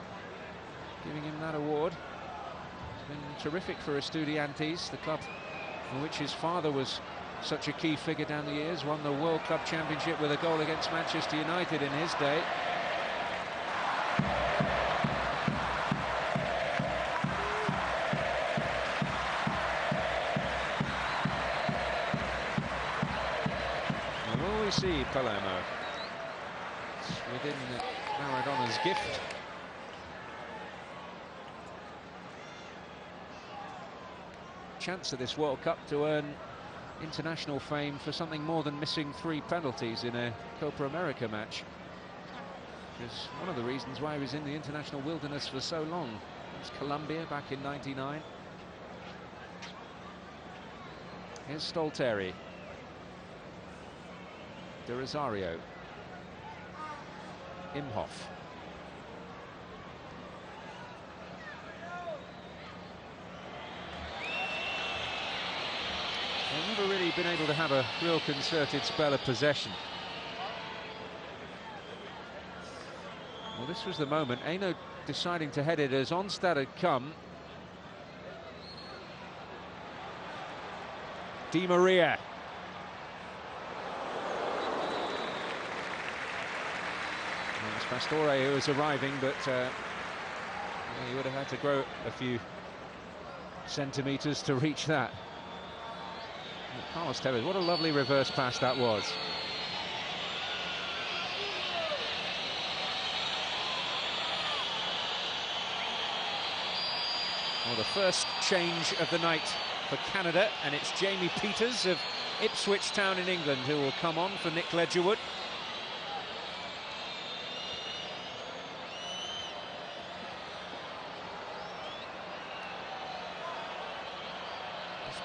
giving him that award. It's been terrific for Estudiantes, the club for which his father was such a key figure down the years, won the World Club Championship with a goal against Manchester United in his day. And will we see Palermo? It's within Maradona's gift. Chance at this World Cup to earn international fame for something more than missing 3 penalties in a Copa America match. Which is one of the reasons why he was in the international wilderness for so long. It was Colombia back in '99. Here's Stolteri. De Rosario. Imhoff. They've never really been able to have a real concerted spell of possession. Well, this was the moment. Eno deciding to head it as Onstad had come. Di Maria. Well, it's Pastore who was arriving, but he would have had to grow a few centimetres to reach that. Carlos Tevez, what a lovely reverse pass that was. Well, the first change of the night for Canada, and it's Jamie Peters of Ipswich Town in England who will come on for Nick Ledgerwood.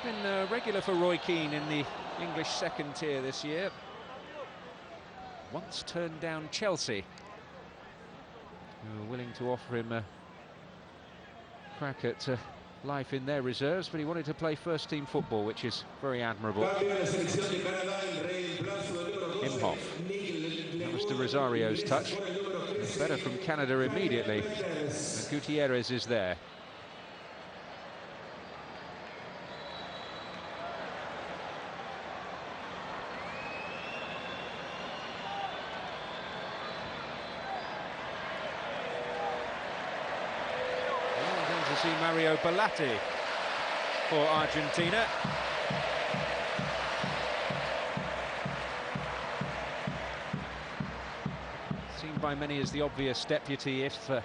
Been regular for Roy Keane in the English second tier this year. Once turned down Chelsea, who were willing to offer him a crack at life in their reserves, but he wanted to play first-team football, which is very admirable. Imhoff. That was De Rosario's touch. Better from Canada immediately. And Gutierrez is there. See Mario Bellatti for Argentina. Seen by many as the obvious deputy if a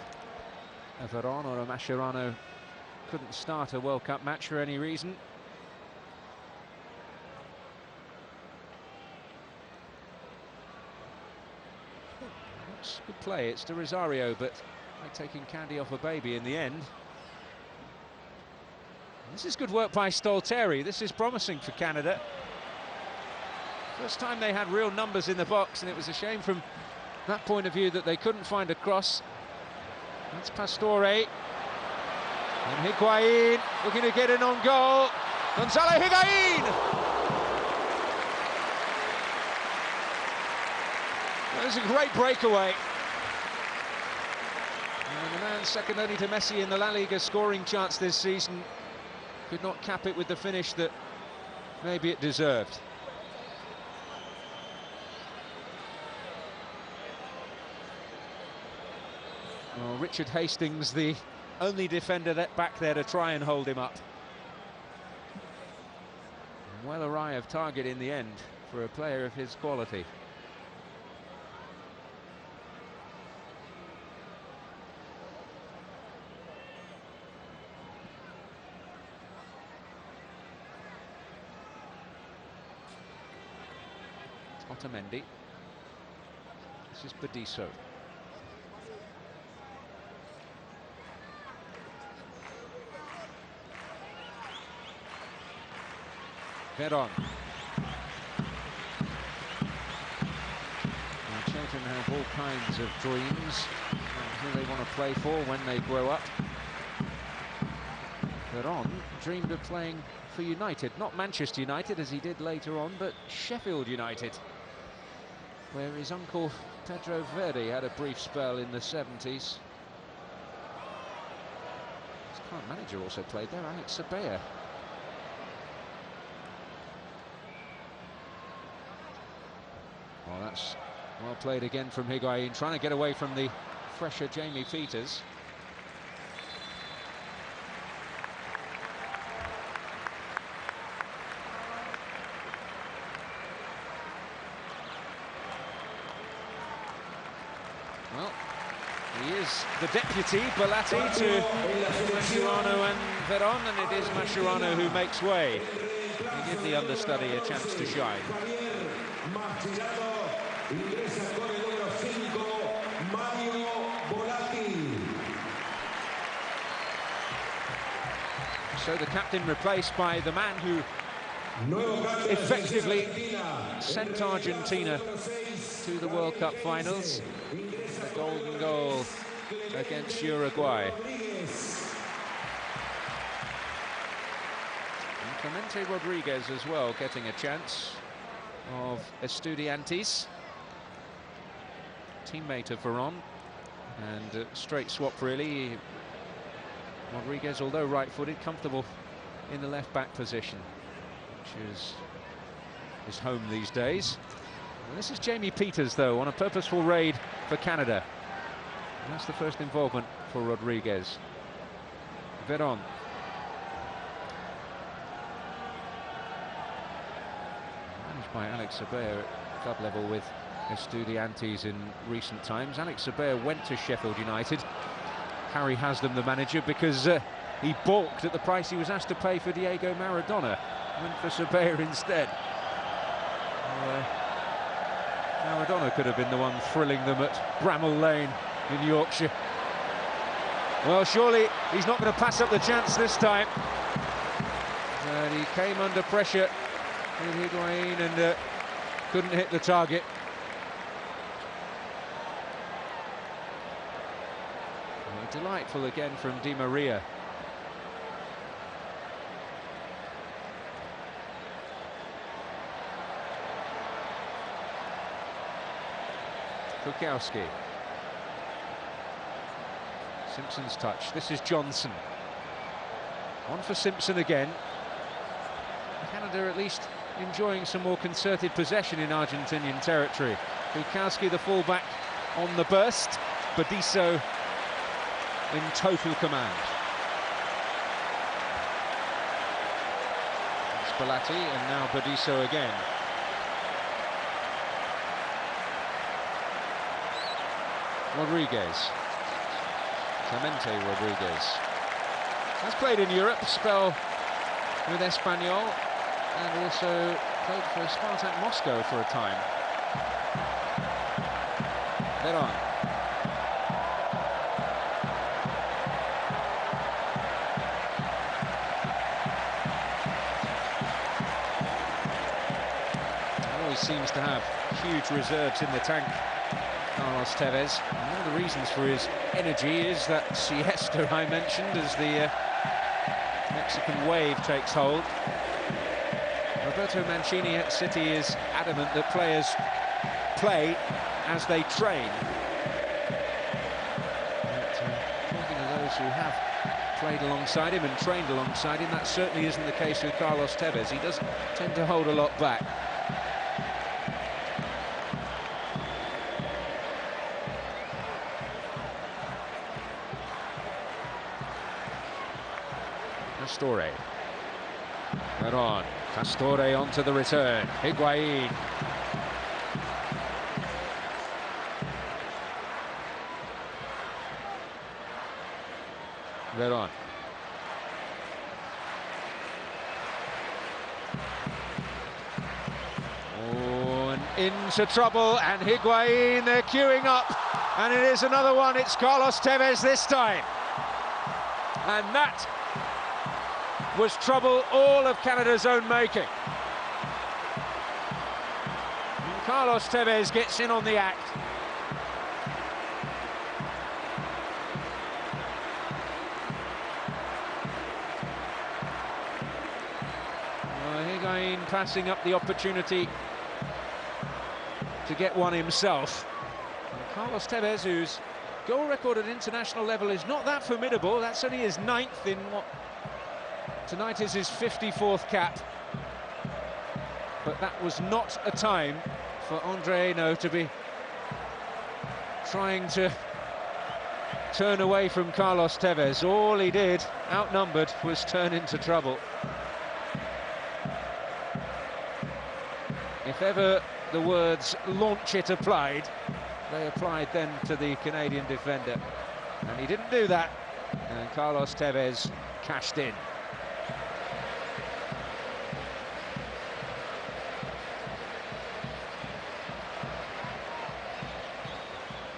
Veron or a Mascherano couldn't start a World Cup match for any reason. It's good play, it's De Rosario, but like taking candy off a baby in the end. This is good work by Stolteri. This is promising for Canada. First time they had real numbers in the box, and it was a shame from that point of view that they couldn't find a cross. That's Pastore. And Higuain looking to get in on goal. Gonzalo Higuain! That was a great breakaway. And the man second only to Messi in the La Liga scoring chance this season could not cap it with the finish that maybe it deserved. Well, Richard Hastings, the only defender that back there to try and hold him up. Well awry of target in the end for a player of his quality. Otamendi. This is Bediso. Veron. Now, children have all kinds of dreams who they want to play for when they grow up. Veron dreamed of playing for United, not Manchester United as he did later on, but Sheffield United, where his uncle Pedro Verdi had a brief spell in the 70s. His current manager also played there, Alex Sabea. Well, that's well played again from Higuain, trying to get away from the fresher Jamie Peters. Well, he is the deputy, Belatti, to Mascherano and Veron, and it is Mascherano who makes way. They give the understudy a chance to shine. So the captain replaced by the man who effectively sent Argentina to the World Cup finals. The golden goal against Uruguay. And Clemente Rodriguez as well getting a chance, of Estudiantes, teammate of Veron, and straight swap really. Rodriguez, although right-footed, comfortable in the left-back position, which is his home these days. And this is Jamie Peters, though, on a purposeful raid for Canada. And that's the first involvement for Rodriguez. Veron. Managed by Alex Sabea at club level with Estudiantes in recent times. Alex Sabea went to Sheffield United. Harry Haslam, the manager, because he balked at the price he was asked to pay for Diego Maradona. Went for Sabea instead. Maradona could have been the one thrilling them at Bramall Lane in Yorkshire. Well, surely he's not going to pass up the chance this time. And he came under pressure with Higuain and couldn't hit the target. Delightful again from Di Maria. Kukowski. Simpson's touch. This is Johnson. On for Simpson again. Canada at least enjoying some more concerted possession in Argentinian territory. Kukowski, the fullback, on the burst. Bediso in total command. It's Belatti and now Bediso again. Rodriguez. Clemente Rodriguez. Has played in Europe, spell with Espanyol, and also played for Spartak Moscow for a time. Veron. Always seems to have huge reserves in the tank, Carlos Tevez. And one of the reasons for his energy is that siesta I mentioned as the Mexican wave takes hold. Roberto Mancini at City is adamant that players play as they train. But, talking to those who have played alongside him and trained alongside him, that certainly isn't the case with Carlos Tevez. He doesn't tend to hold a lot back. Pastore. Veron. Pastore onto the return. Higuain. Veron. Oh, and into trouble, and Higuain, they're queuing up, and it is another one. It's Carlos Tevez this time, and that was trouble all of Canada's own making. And Carlos Tevez gets in on the act. Higuain passing up the opportunity to get one himself. And Carlos Tevez, whose goal record at international level is not that formidable, that's only his 9th in what tonight is his 54th cap. But that was not a time for Andre Hainaut to be trying to turn away from Carlos Tevez. All he did, outnumbered, was turn into trouble. If ever the words "launch it" applied, they applied then to the Canadian defender. And he didn't do that, and Carlos Tevez cashed in.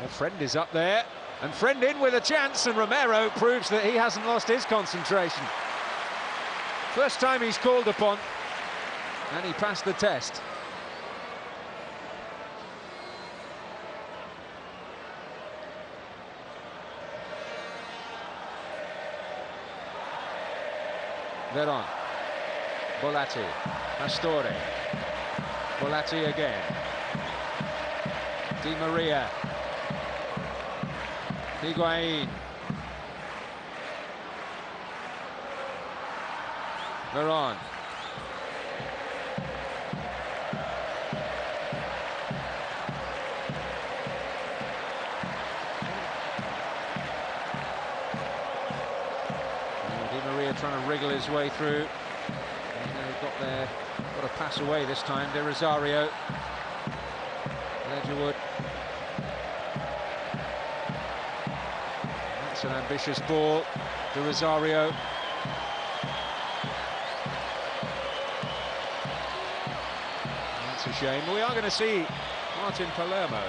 Well, Friend is up there, and Friend in with a chance, and Romero proves that he hasn't lost his concentration. First time he's called upon, and he passed the test. Veron, Bolatti, Pastore, Bolatti again, Di Maria, Higuain, Veron, trying to wriggle his way through. Got a pass away this time. De Rosario, Ledgerwood. That's an ambitious ball. De Rosario. That's a shame. We are going to see Martin Palermo.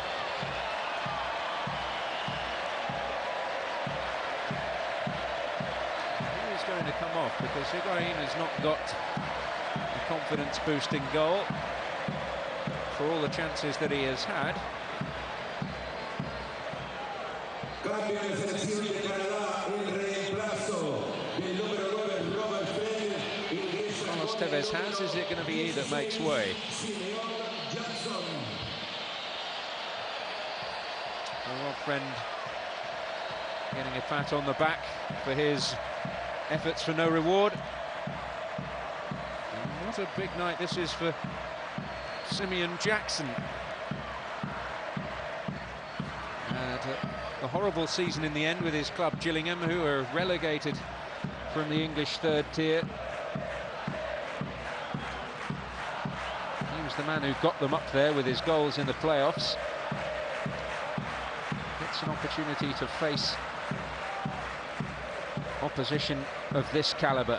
Going to come off because Higuain has not got a confidence-boosting goal for all the chances that he has had. Carlos Tevez has. Is it going to be he that makes way? Rob Friend getting a pat on the back for his efforts for no reward. And what a big night this is for Simeon Jackson. Had a horrible season in the end with his club Gillingham, who are relegated from the English third tier. He was the man who got them up there with his goals in the playoffs. Gets an opportunity to face opposition of this calibre.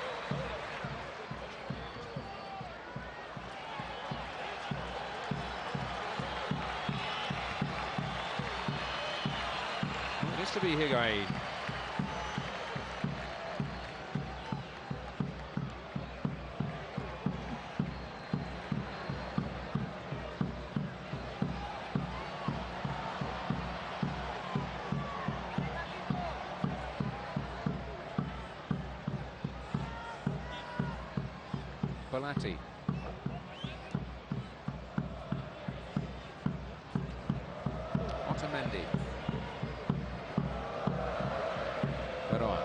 It is to be Higuain. Bolatti. Otamendi. Veron.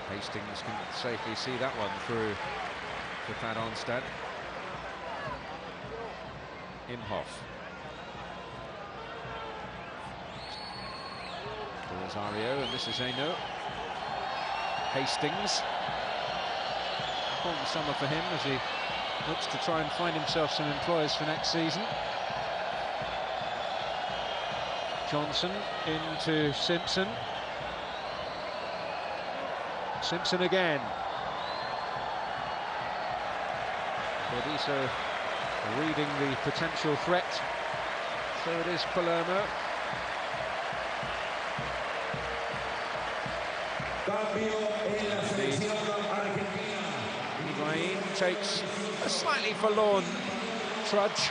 Hastings can safely see that one through to Pat Onstad. Imhoff. Rosario, and this is Hainaut. Hastings. Important summer for him as he looks to try and find himself some employers for next season. Johnson into Simpson. Simpson again. Bediso reading the potential threat. So it is Palermo. Higuain takes a slightly forlorn trudge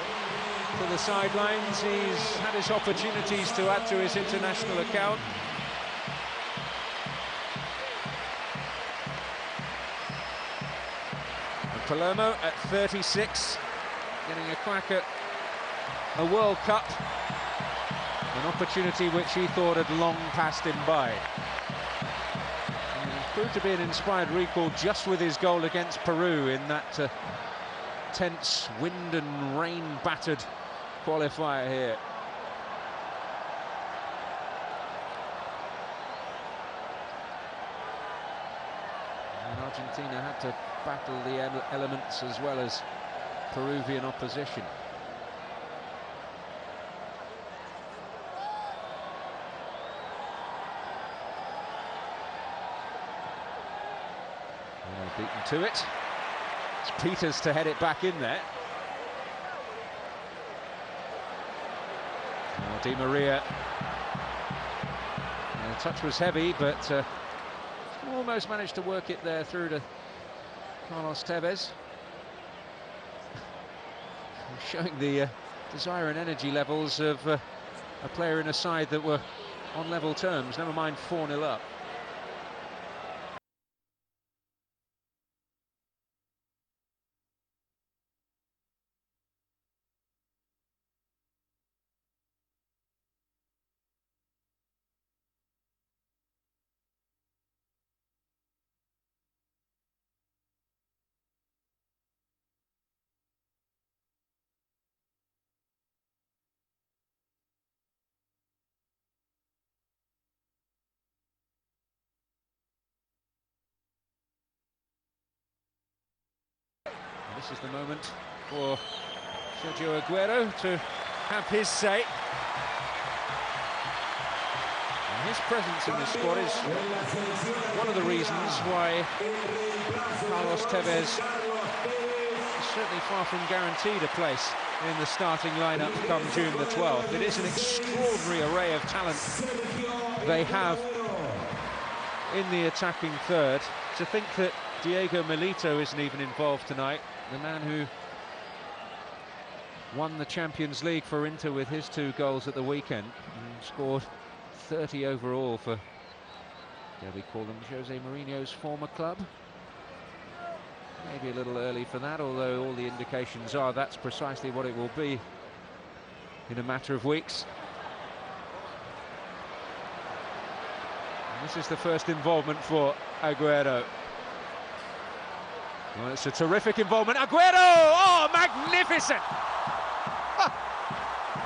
to the sidelines. He's had his opportunities to add to his international account. And Palermo at 36, getting a crack at a World Cup, an opportunity which he thought had long passed him by. And it proved to be an inspired recall just with his goal against Peru in that tense, wind and rain-battered qualifier here. And Argentina had to battle the elements as well as Peruvian opposition. Beaten to it. It's Peters to head it back in there. Oh, Di Maria. The touch was heavy, but almost managed to work it there through to Carlos Tevez. Showing the desire and energy levels of a player in a side that were on level terms, never mind 4-0 up. This is the moment for Sergio Aguero to have his say. And his presence in the squad is one of the reasons why Carlos Tevez is certainly far from guaranteed a place in the starting lineup come June the 12th. It is an extraordinary array of talent they have in the attacking third. To think that Diego Milito isn't even involved tonight, the man who won the Champions League for Inter with his 2 goals at the weekend and scored 30 overall for, dare we call them, Jose Mourinho's former club. Maybe a little early for that, although all the indications are that's precisely what it will be in a matter of weeks. And this is the first involvement for Aguero. Well, it's a terrific involvement. Aguero! Oh, magnificent!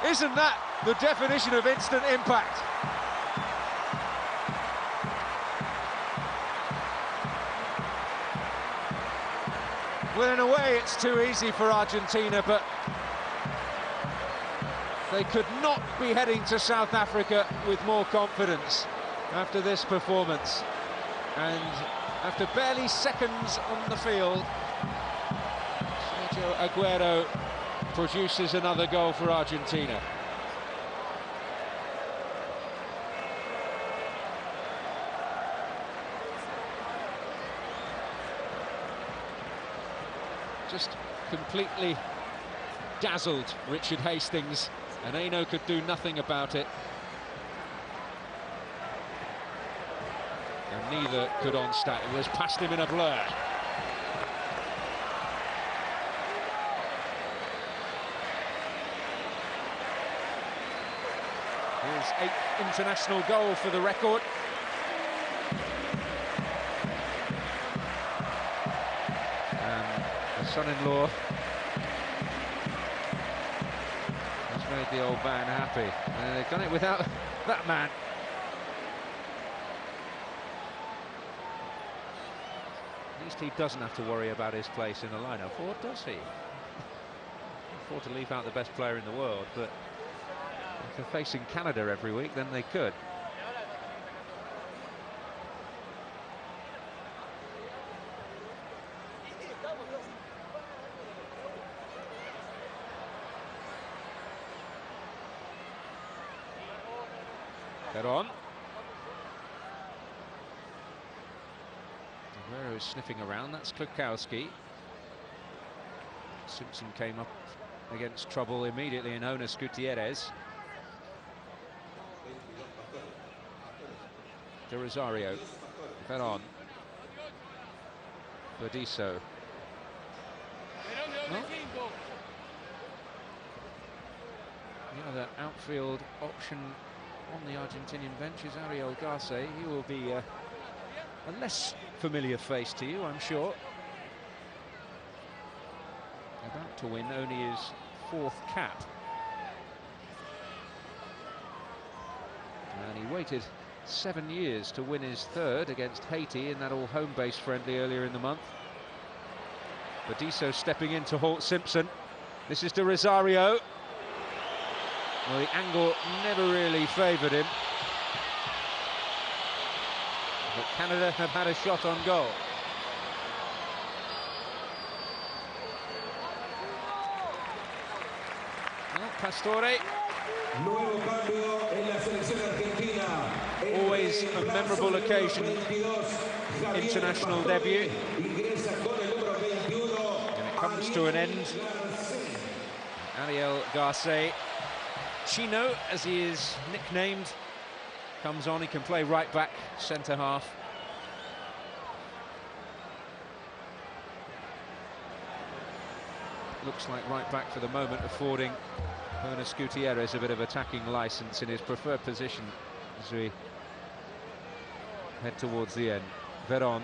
Isn't that the definition of instant impact? Well, in a way, it's too easy for Argentina, but they could not be heading to South Africa with more confidence after this performance. And after barely seconds on the field, Sergio Aguero produces another goal for Argentina. Just completely dazzled Richard Hastings, and Eno could do nothing about it. And neither could Onstad. It was past him in a blur. His 8th international goal for the record. And the son-in-law has made the old man happy. And they've done it without that man. At least he doesn't have to worry about his place in the lineup, or does he? Afford to leave out the best player in the world, but if they're facing Canada every week, then they could. Head-on. Rivera is sniffing around, that's Klukowski. Simpson came up against trouble immediately in Jonas Gutierrez. De Rosario, Head-on. Bodiso. Well, the other outfield option on the Argentinian bench is Ariel Garce. He will be a less familiar face to you, I'm sure. About to win only his 4th cap. And he waited 7 years to win his 3rd against Haiti in that all-home base friendly earlier in the month. Bodiso stepping in to halt Simpson. This is De Rosario. Well, the angle never really favoured him. But Canada have had a shot on goal. Well, Pastore. Always a memorable occasion. International debut. And it comes to an end. Ariel Garce, Chino, as he is nicknamed, comes on. He can play right back, centre half. Looks like right back for the moment, affording Jonas Gutierrez a bit of attacking licence in his preferred position as we head towards the end. Veron.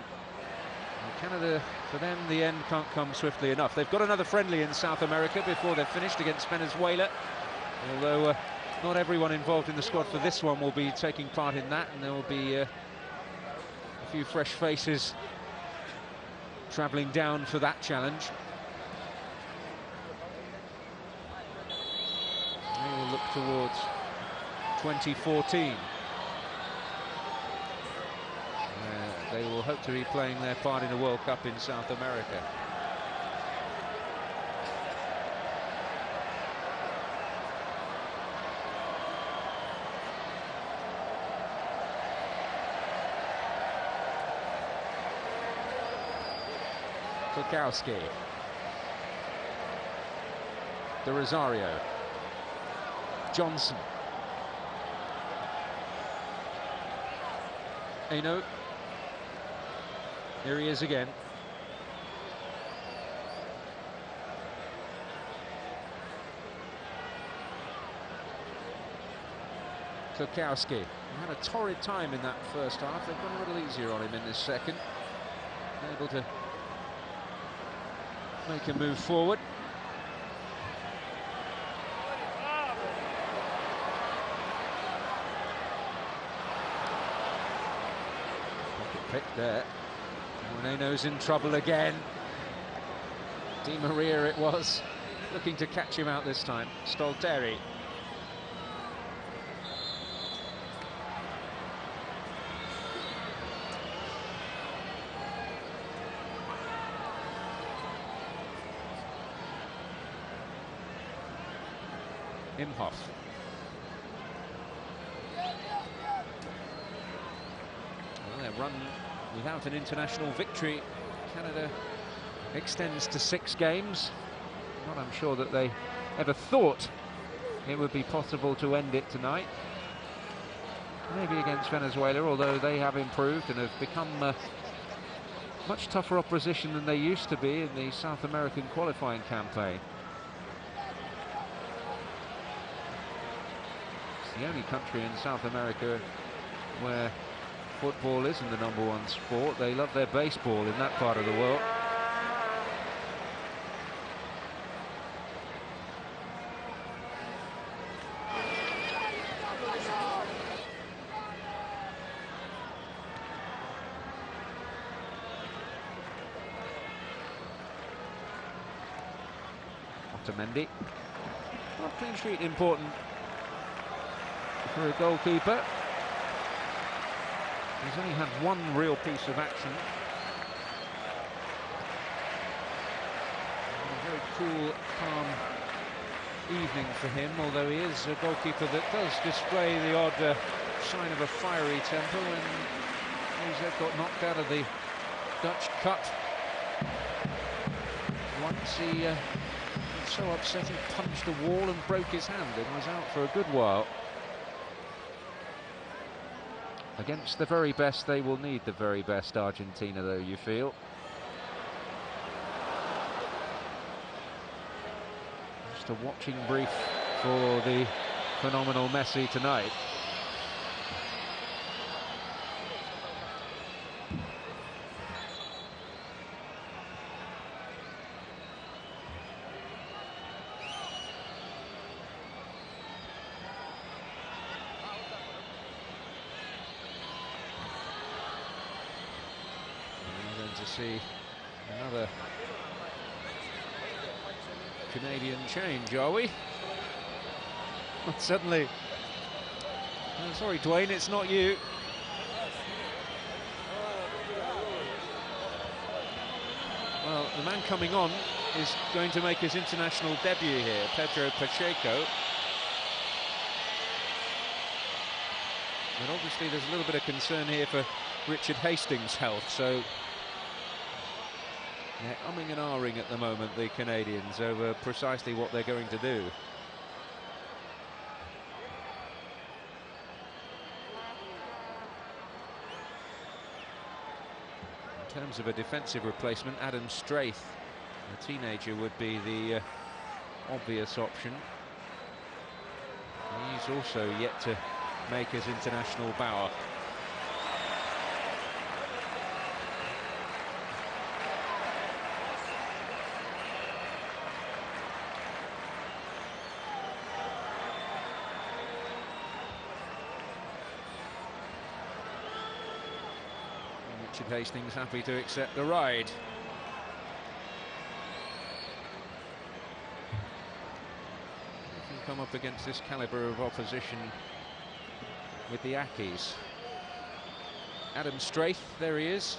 Canada, for them, the end can't come swiftly enough. They've got another friendly in South America before they're finished against Venezuela. Although not everyone involved in the squad for this one will be taking part in that, and there will be a few fresh faces travelling down for that challenge. They will look towards 2014. They will hope to be playing their part in a World Cup in South America. Klukowski. De Rosario. Johnson. Eno. Here he is again. Klukowski had a torrid time in that first half. They've gone a little easier on him in this second. Able to make a move forward. Pocket pick there. Moreno's in trouble again. Di Maria it was, looking to catch him out this time. Stolteri. Imhoff. Well, their run without an international victory, Canada extends to 6 games. Not, I'm sure, that they ever thought it would be possible to end it tonight. Maybe against Venezuela, although they have improved and have become much tougher opposition than they used to be in the South American qualifying campaign. It's the only country in South America where football isn't the #1 sport. They love their baseball in that part of the world. Otamendi. Well, clean sheet important for a goalkeeper. He's only had one real piece of action. A very cool, calm evening for him, although he is a goalkeeper that does display the odd sign of a fiery temper when he's got knocked out of the Dutch Cup. Once he was so upset he punched a wall and broke his hand and was out for a good while. Against the very best, they will need the very best, Argentina, though, you feel. Just a watching brief for the phenomenal Messi tonight. To see another Canadian change, are we? Suddenly, oh, sorry Dwayne, it's not you. Well, the man coming on is going to make his international debut here, Pedro Pacheco. But obviously there's a little bit of concern here for Richard Hastings' health, so they're umming and ahhing at the moment, the Canadians, over precisely what they're going to do. In terms of a defensive replacement, Adam Straith, a teenager, would be the obvious option. He's also yet to make his international bow. Richard Hastings happy to accept the ride. He can come up against this calibre of opposition with the Ackies. Adam Straith, there he is.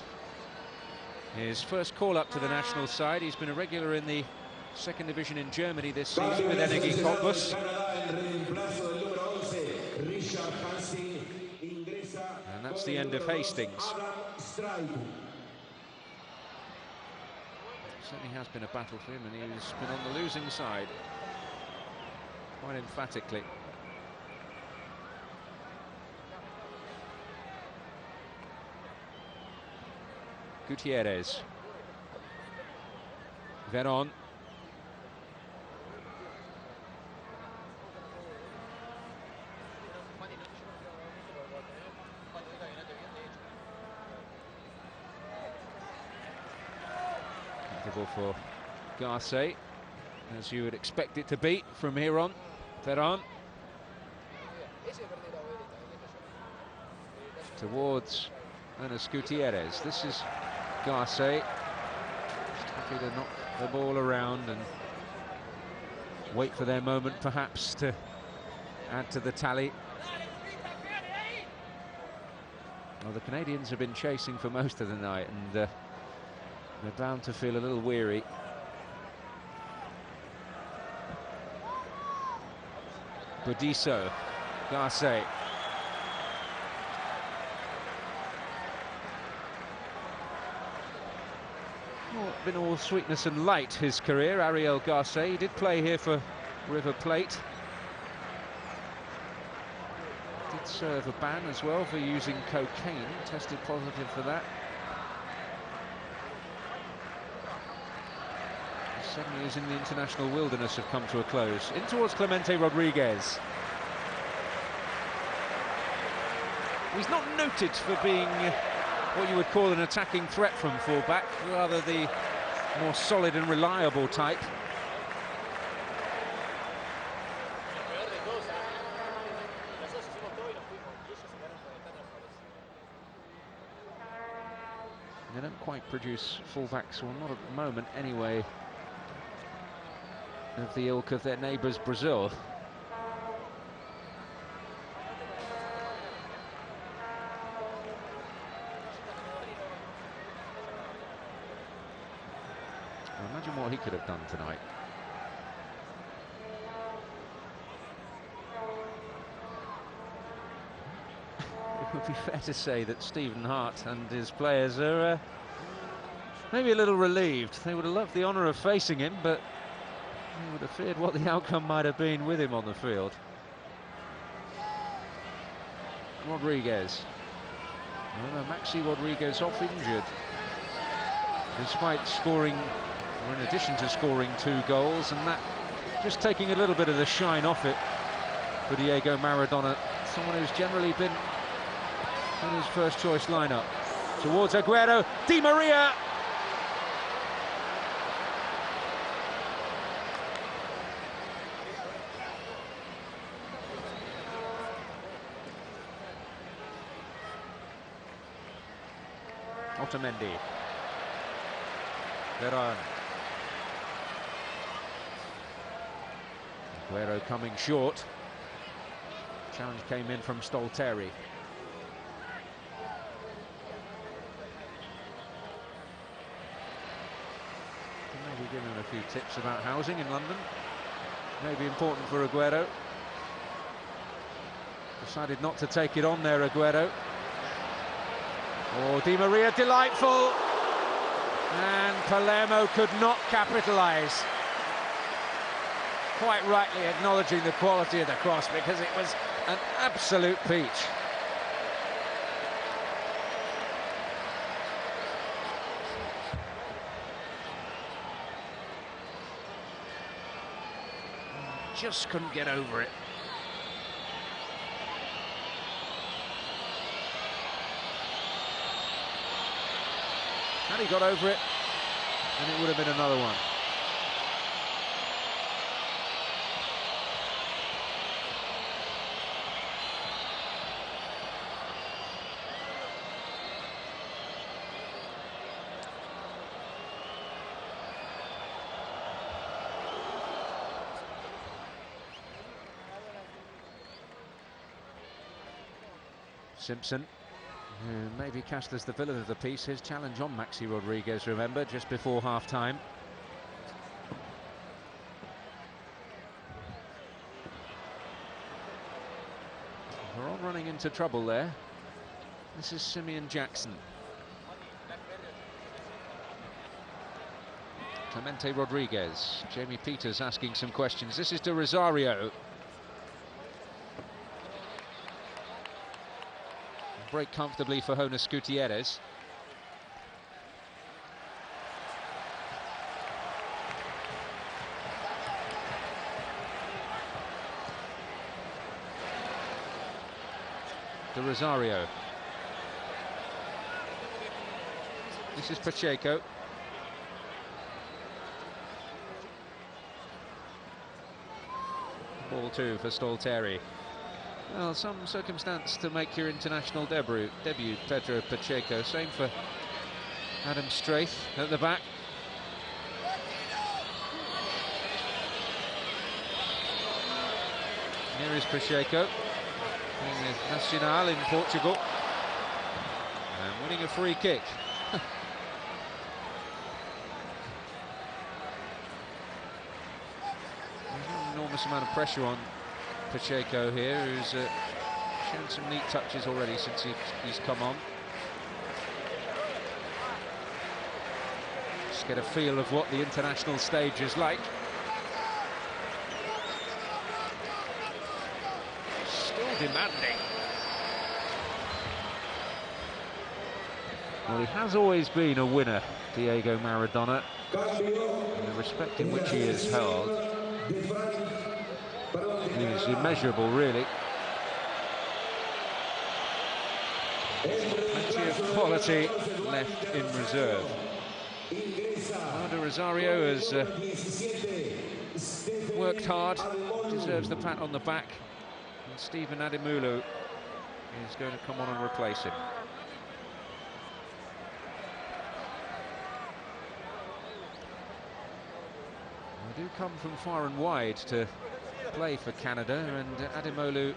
His first call up to the national side. He's been a regular in the second division in Germany this season with Energie Cottbus. And that's the end of Hastings. Certainly has been a battle for him, and he's been on the losing side quite emphatically. Gutierrez. Veron. Comfortable for Garce, as you would expect it to be from here on. Veron. Towards Ernest Gutierrez. This is Garce. Just happy to knock the ball around and wait for their moment, perhaps, to add to the tally. Well, the Canadians have been chasing for most of the night, and they're bound to feel a little weary. Bodiso, Garce. Been all sweetness and light his career, Ariel Garce. He did play here for River Plate. Did serve a ban as well for using cocaine, tested positive for that. 7 years in the international wilderness have come to a close. In towards Clemente Rodriguez. He's not noted for being what you would call an attacking threat from fullback, rather the more solid and reliable type. They don't quite produce fullbacks, well, not at the moment anyway, of the ilk of their neighbours Brazil. Imagine what he could have done tonight. it would be fair to say that Stephen Hart and his players are maybe a little relieved. They would have loved the honour of facing him, but they would have feared what the outcome might have been with him on the field. Rodriguez. Well, Maxi Rodriguez off injured, despite scoring, or in addition to scoring 2 goals, and that just taking a little bit of the shine off it for Diego Maradona, someone who's generally been in his first choice lineup. Towards Aguero, Di Maria. Otamendi. Veron. Aguero coming short. Challenge came in from Stolteri. Maybe give him a few tips about housing in London. Maybe important for Aguero. Decided not to take it on there, Aguero. Oh, Di Maria, delightful! And Palermo could not capitalise. Quite rightly acknowledging the quality of the cross, because it was an absolute peach. Just couldn't get over it. Had he got over it, and it would have been another one. Simpson, who maybe cast as the villain of the piece, his challenge on Maxi Rodriguez, remember, just before half-time. We're all running into trouble there. This is Simeon Jackson. Clemente Rodriguez. Jamie Peters asking some questions. This is De Rosario. Break comfortably for Jonas Gutierrez. De Rosario. This is Pacheco. Ball 2 for Stolteri. Well, some circumstance to make your international debut, Pedro Pacheco. Same for Adam Straith at the back. Here is Pacheco, playing with Nacional in Portugal, and winning a free kick. There's an enormous amount of pressure on Pacheco here, who's shown some neat touches already since he's come on. Just get a feel of what the international stage is like. Still demanding. Well, he has always been a winner, Diego Maradona, and the respect in which he is held is immeasurable, really. Plenty of quality left in reserve. De Rosario has worked hard, deserves the pat on the back, and Stephen Adimulu is going to come on and replace him. They do come from far and wide to play for Canada, and Adimolu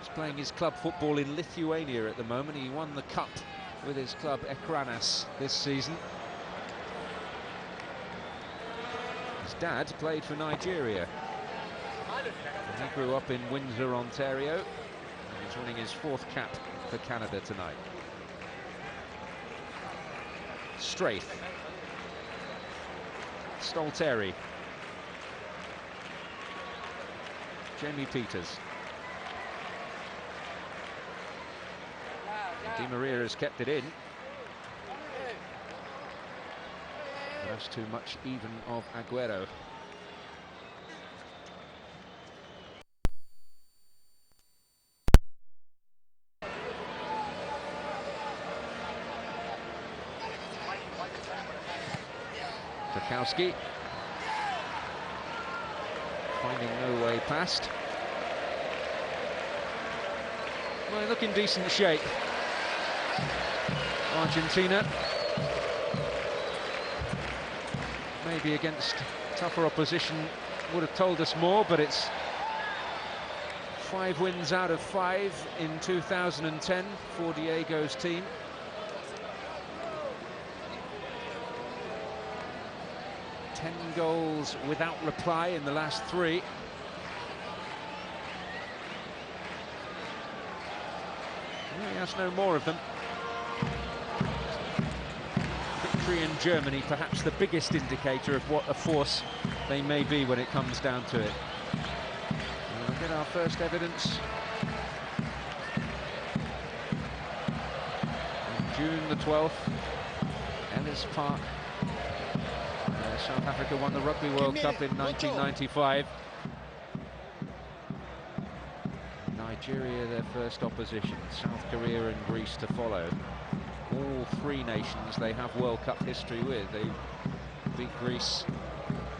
is playing his club football in Lithuania at the moment. He won the cup with his club Ekranas this season. His dad played for Nigeria. And he grew up in Windsor, Ontario, and He's winning his 4th cap for Canada tonight. Straith. Stolteri. Jamie Peters. Di Maria has kept it in. But that's too much even of Aguero. Tarkowski. Finding no way past. Well, they look in decent shape. Argentina. Maybe against tougher opposition would have told us more, but it's 5 wins out of 5 in 2010 for Diego's team. Ten goals without reply in the last 3. Well, he has no more of them. Victory in Germany, perhaps the biggest indicator of what a force they may be when it comes down to it. We'll get our first evidence on June the 12th, Ellis Park. South Africa won the Rugby World Cup in 1995. Nigeria, their first opposition. South Korea and Greece to follow. All 3 nations they have World Cup history with. They beat Greece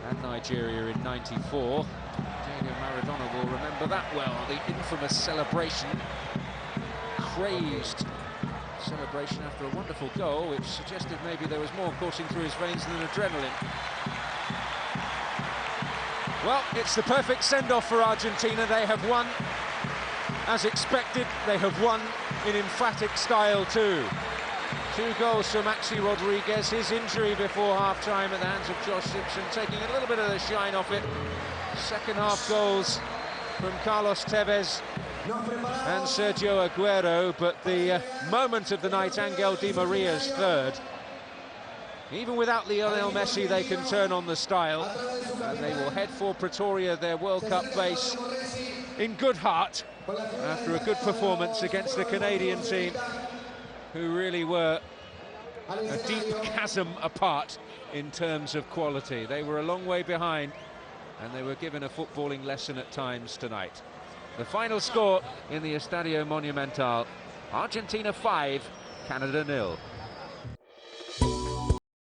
and Nigeria in '94. Diego Maradona will remember that well. The infamous celebration, crazed celebration after a wonderful goal, which suggested maybe there was more coursing through his veins than adrenaline. Well, it's the perfect send-off for Argentina. They have won as expected. They have won in emphatic style too. 2 goals for Maxi Rodriguez. His injury before half-time at the hands of Josh Simpson taking a little bit of the shine off it. Second half goals from Carlos Tevez and Sergio Aguero, but the moment of the night, Angel Di Maria's 3rd. Even without Lionel Messi, they can turn on the style, and they will head for Pretoria, their World Cup base, in good heart after a good performance against the Canadian team, who really were a deep chasm apart in terms of quality. They were a long way behind, and they were given a footballing lesson at times tonight. The final score in the Estadio Monumental: Argentina 5, Canada 0.